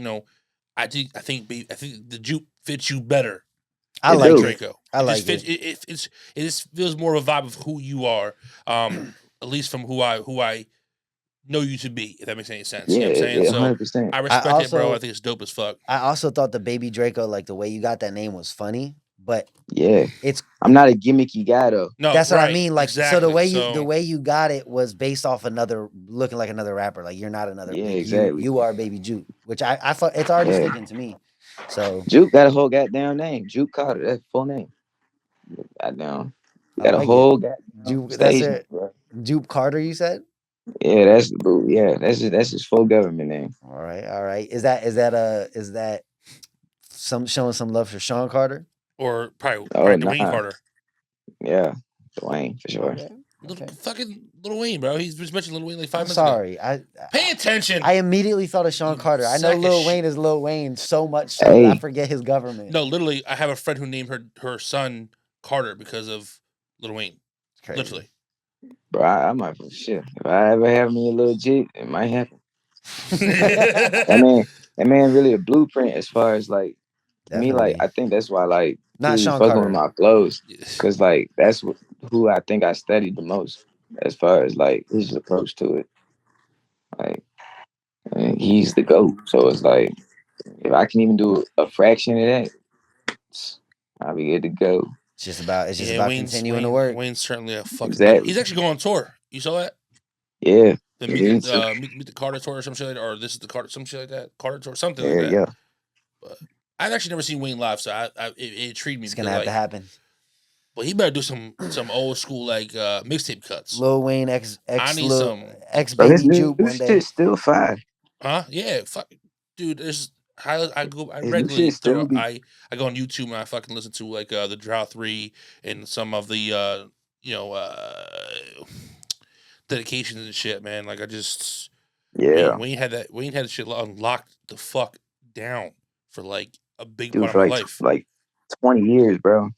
Speaker 1: I think the juke fits you better
Speaker 3: I
Speaker 1: than
Speaker 2: It
Speaker 1: that
Speaker 3: like
Speaker 2: do.
Speaker 3: it.
Speaker 1: Draco.
Speaker 3: I
Speaker 1: It just
Speaker 3: like
Speaker 1: fits.
Speaker 3: it.
Speaker 1: It just feels more of a vibe of who you are. At least from who I know you to be. If that makes any sense, you
Speaker 2: Yeah,
Speaker 1: know what I'm saying. So
Speaker 2: 100%.
Speaker 1: I
Speaker 3: I
Speaker 1: respect it, bro. I
Speaker 3: also
Speaker 1: think it's dope as fuck.
Speaker 3: I also thought the Baby Draco, like the way you got that name was funny, but
Speaker 2: Yeah.
Speaker 3: it's
Speaker 2: I'm not a gimmicky guy though.
Speaker 1: No,
Speaker 3: that's what I
Speaker 1: right,
Speaker 3: mean. Like so
Speaker 1: exactly.
Speaker 3: the way you got it was based off another looking like another rapper. Like you're not another
Speaker 2: Yeah,
Speaker 3: like
Speaker 2: exactly.
Speaker 3: you are Baby Juke, which I thought it's already
Speaker 2: Yeah.
Speaker 3: sticking to me. So
Speaker 2: Juke got a whole goddamn name. Juke Carter. That's full name. Goddamn.
Speaker 3: I
Speaker 2: Got a
Speaker 3: like it.
Speaker 2: whole goddamn
Speaker 3: Juke, that's
Speaker 2: stage name,
Speaker 3: it.
Speaker 2: bro.
Speaker 3: Juke Carter, you said?
Speaker 2: Yeah, that's his full government name.
Speaker 3: All right, all right. Is that some showing some love for Sean Carter?
Speaker 1: Or probably
Speaker 2: Oh
Speaker 1: Dwayne
Speaker 2: nah.
Speaker 1: Carter.
Speaker 2: Yeah. Dwayne for sure.
Speaker 3: Okay, okay.
Speaker 1: Fucking Lil Wayne, bro. He's just mentioned Lil Wayne like 5
Speaker 3: I'm
Speaker 1: minutes ago.
Speaker 3: sorry.
Speaker 1: Pay attention.
Speaker 3: I immediately thought of Sean
Speaker 1: You
Speaker 3: Carter. I know
Speaker 1: sack of
Speaker 3: Lil
Speaker 1: shit.
Speaker 3: Wayne is Lil Wayne so much so that I
Speaker 2: Hey,
Speaker 3: forget his government.
Speaker 1: No, literally, I have a friend who named her son Carter because of Lil Wayne.
Speaker 3: It's crazy.
Speaker 1: Literally.
Speaker 2: bro, I might shit. If I ever have me a little jig, it might happen. That man really a blueprint as far as like me, like
Speaker 3: Definitely.
Speaker 2: I think that's why like
Speaker 3: Not
Speaker 2: people be
Speaker 3: Sean
Speaker 2: fucking with
Speaker 3: Carter.
Speaker 2: my flows. Cause like that's who I think I studied the most as far as like his approach to it. Like he's the GOAT. So it's like if I can even do a fraction of that, I'll be good to go.
Speaker 3: It's just
Speaker 1: Yeah,
Speaker 3: about continuing to work.
Speaker 1: Wayne's certainly a fucking legend.
Speaker 2: Exactly.
Speaker 1: He's actually going on tour. You saw that?
Speaker 2: Yeah.
Speaker 1: The
Speaker 2: Me
Speaker 1: meet
Speaker 2: too.
Speaker 1: meet the Carter tour or some shit like that, or this is the Carter some shit like that. Carter tour, something like
Speaker 2: Yeah,
Speaker 1: that.
Speaker 2: yeah.
Speaker 1: But I've actually never seen Wayne live, so it intrigued me.
Speaker 3: It's gonna have to happen.
Speaker 1: Well, he better do some old school like mixtape cuts.
Speaker 3: Lil Wayne
Speaker 1: I
Speaker 3: X
Speaker 1: need
Speaker 3: Lil
Speaker 1: some,
Speaker 3: X
Speaker 2: Bro, his
Speaker 3: Baby
Speaker 2: new
Speaker 3: Jupe one day.
Speaker 2: shit's still fire.
Speaker 1: huh? Yeah, fuck, dude. There's I
Speaker 2: His new
Speaker 1: regularly
Speaker 2: shit still be
Speaker 1: I go on YouTube and I fucking listen to like the Drought 3 and some of the dedications and shit, man. Like I just
Speaker 2: yeah.
Speaker 1: Wayne had the shit unlocked the fuck down for like a big
Speaker 2: Dude
Speaker 1: part of
Speaker 2: for
Speaker 1: my
Speaker 2: like
Speaker 1: life.
Speaker 2: like 20 years, bro.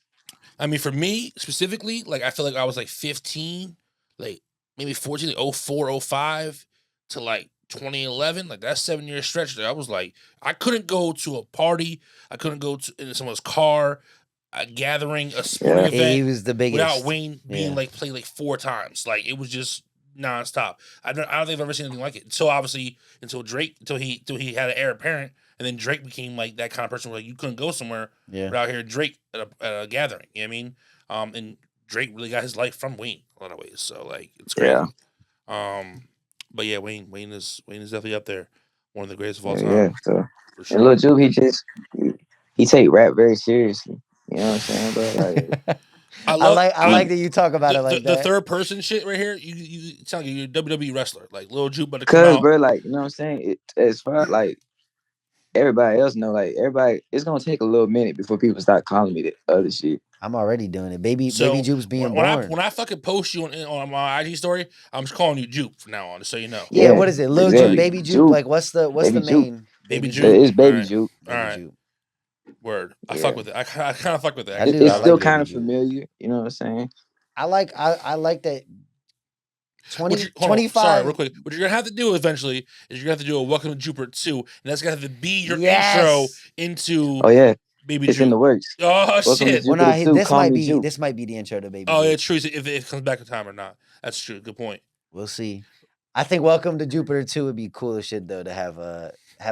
Speaker 1: I mean, for me specifically, like I feel like I was like 15, like maybe 14, like 04, 05 to like 2011. Like that 7 year stretch there, I was like, I couldn't go to a party, I couldn't go to in someone's car, a gathering, a sporting
Speaker 2: Yeah.
Speaker 1: event
Speaker 3: He was the
Speaker 1: without
Speaker 3: biggest.
Speaker 1: Wayne being
Speaker 3: Yeah.
Speaker 1: like played like 4 times. Like it was just nonstop. I don't think I've ever seen anything like it. So obviously until he had an heir apparent, and then Drake became like that kind of person where like, you couldn't go somewhere
Speaker 3: Yeah.
Speaker 1: without hearing Drake at a gathering. You know what I mean? And Drake really got his life from Wayne a lot of ways. So like it's crazy.
Speaker 2: Yeah.
Speaker 1: But yeah, Wayne is definitely up there, one of the greatest of all
Speaker 2: Yeah.
Speaker 1: time
Speaker 2: So
Speaker 1: for
Speaker 2: and Lil
Speaker 1: sure.
Speaker 2: Juke, he take rap very seriously. You know what I'm saying, bro? Like
Speaker 1: I love
Speaker 3: I like that you talk about it like
Speaker 1: the
Speaker 3: that.
Speaker 1: third person shit right here. You sound like you're a WWE wrestler, like Lil Juke about to come
Speaker 2: cause
Speaker 1: out.
Speaker 2: bro, like, you know what I'm saying? As far like everybody else know, like everybody it's gonna take a little minute before people start calling me the other shit.
Speaker 3: I'm already doing it. Baby
Speaker 1: So
Speaker 3: Jupe's being
Speaker 1: when
Speaker 3: born.
Speaker 1: I fucking post you on my IG story, I'm just calling you Juke from now on, just so you know.
Speaker 3: Yeah,
Speaker 2: Yeah,
Speaker 3: what is it? Lil Jupe,
Speaker 2: exactly.
Speaker 3: Baby Jupe?
Speaker 2: Juke,
Speaker 3: Like what's the
Speaker 2: baby Juke.
Speaker 3: main?
Speaker 1: Baby
Speaker 3: Jupe.
Speaker 1: Juke.
Speaker 2: It's
Speaker 1: All
Speaker 2: baby
Speaker 1: right.
Speaker 2: Juke.
Speaker 1: All
Speaker 3: Baby
Speaker 1: right.
Speaker 3: Jupe.
Speaker 1: Word. I
Speaker 2: Yeah.
Speaker 1: fuck with it. I kind of fuck with it.
Speaker 3: I
Speaker 1: Actually.
Speaker 3: do.
Speaker 2: It's
Speaker 3: I
Speaker 2: still
Speaker 3: like
Speaker 2: kind
Speaker 3: Baby
Speaker 2: of
Speaker 3: Jupe.
Speaker 2: familiar, you know what I'm saying?
Speaker 3: I like that 20,
Speaker 1: Hold on,
Speaker 3: 25.
Speaker 1: sorry, real quick. What you're gonna have to do eventually is you're gonna have to do a Welcome to Jupiter 2, and that's gonna have to be your intro
Speaker 3: Yes.
Speaker 1: into
Speaker 2: Oh yeah,
Speaker 1: Baby
Speaker 2: it's in the
Speaker 1: Juke.
Speaker 2: works.
Speaker 1: Oh
Speaker 2: Welcome to
Speaker 1: shit.
Speaker 3: Well,
Speaker 2: Jupiter
Speaker 3: no,
Speaker 2: 2. Call me Juke.
Speaker 3: this might be the intro to Baby
Speaker 1: Oh
Speaker 3: Jupe.
Speaker 1: yeah, it's true. If it comes back in time or not. That's true. Good point.
Speaker 3: We'll see. I think Welcome to Jupiter 2 would be cool as shit though to have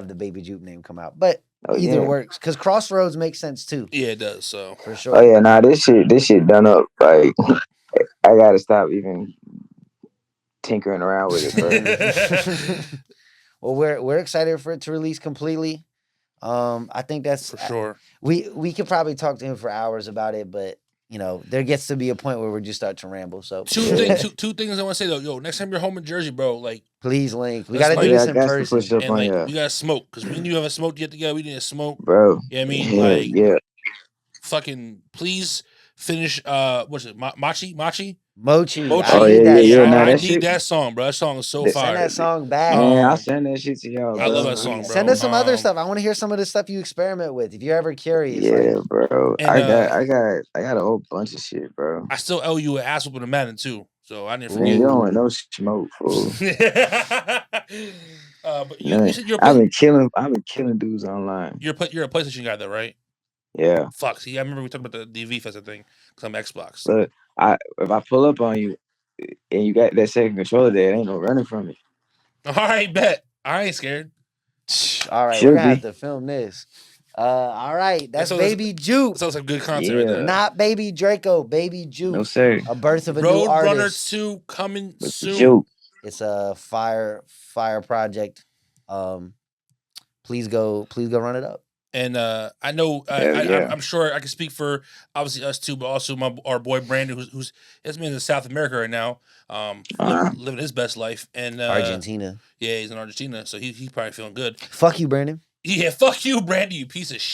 Speaker 3: the Baby Jupe name come out. But
Speaker 2: Oh
Speaker 3: Either
Speaker 2: yeah.
Speaker 3: works because Crossroads makes sense too,
Speaker 1: Yeah, it does. So
Speaker 3: for
Speaker 2: Oh
Speaker 3: sure.
Speaker 2: yeah. Nah, this shit done up. Like I gotta stop even tinkering around with it, bro.
Speaker 3: Well, we're excited for it to release completely. I think that's
Speaker 1: for sure.
Speaker 3: we could probably talk to him for hours about it, but you know, there gets to be a point where we just start to ramble. So
Speaker 2: Yeah.
Speaker 1: Two things I want to say though. Yo, next time you're home in Jersey, bro, like
Speaker 3: please link. We
Speaker 1: Let's
Speaker 3: got to
Speaker 1: link.
Speaker 3: do
Speaker 2: Yeah,
Speaker 3: this
Speaker 2: I
Speaker 3: in
Speaker 2: got to push
Speaker 3: person.
Speaker 2: up
Speaker 1: and
Speaker 2: on
Speaker 1: like
Speaker 2: ya,
Speaker 1: we gotta smoke because we and you haven't smoked yet together. We need to smoke.
Speaker 2: bro.
Speaker 1: Yeah, I mean,
Speaker 2: Yeah,
Speaker 1: like
Speaker 2: yeah.
Speaker 1: fucking please finish. What's it? Machi.
Speaker 3: Mochi,
Speaker 1: Mochi.
Speaker 3: I
Speaker 2: Oh
Speaker 3: need
Speaker 2: yeah,
Speaker 3: that
Speaker 2: yeah, yeah.
Speaker 3: song.
Speaker 2: Nah,
Speaker 1: I
Speaker 2: that
Speaker 1: need
Speaker 2: shit.
Speaker 1: that song, bro. That song is so
Speaker 2: That,
Speaker 3: Send
Speaker 1: fire.
Speaker 3: that song back.
Speaker 2: man, I
Speaker 1: Um,
Speaker 2: send that shit to y'all,
Speaker 1: I love
Speaker 2: bro.
Speaker 1: that song, bro.
Speaker 3: Send us some other
Speaker 1: Um,
Speaker 3: stuff. I want to hear some of the stuff you experiment with. If you're ever curious, like
Speaker 2: Yeah, bro.
Speaker 1: and
Speaker 2: I got a whole bunch of shit, bro.
Speaker 1: I still owe you an ass whooping a Madden too, so I didn't
Speaker 2: Man, you
Speaker 1: forget.
Speaker 2: don't want no smoke, fool.
Speaker 1: But you
Speaker 2: None.
Speaker 1: said you're
Speaker 2: I've been killing dudes online.
Speaker 1: you're a PlayStation guy though, right?
Speaker 2: Yeah.
Speaker 1: Fuck. See, I remember we talked about the DV Fest thing because I'm Xbox.
Speaker 2: Look, if I pull up on you and you got that second controller there, ain't no running from it.
Speaker 1: All right, bet. I ain't scared.
Speaker 3: all right, we're
Speaker 2: Should
Speaker 3: gonna have
Speaker 2: be.
Speaker 3: to film this. All right, that's
Speaker 1: So that's-
Speaker 3: Baby Jupe,
Speaker 1: Sounds like good content right
Speaker 2: Yeah.
Speaker 1: there.
Speaker 3: not Baby Draco. Baby Jupe,
Speaker 2: No sir.
Speaker 3: a birth of a new
Speaker 1: Road Runner
Speaker 3: artist.
Speaker 1: 2 coming
Speaker 2: But the
Speaker 1: soon.
Speaker 2: joke.
Speaker 3: It's a fire project. Please go run it up.
Speaker 1: And I know
Speaker 2: Hell yeah.
Speaker 1: I'm sure I can speak for obviously us too, but also our boy Brandon, who's this man in South America right now, living his best life. And
Speaker 3: Argentina.
Speaker 1: yeah, he's in Argentina, so he's probably feeling good.
Speaker 3: Fuck you, Brandon.
Speaker 1: Yeah, fuck you, Brandon, you piece of shit.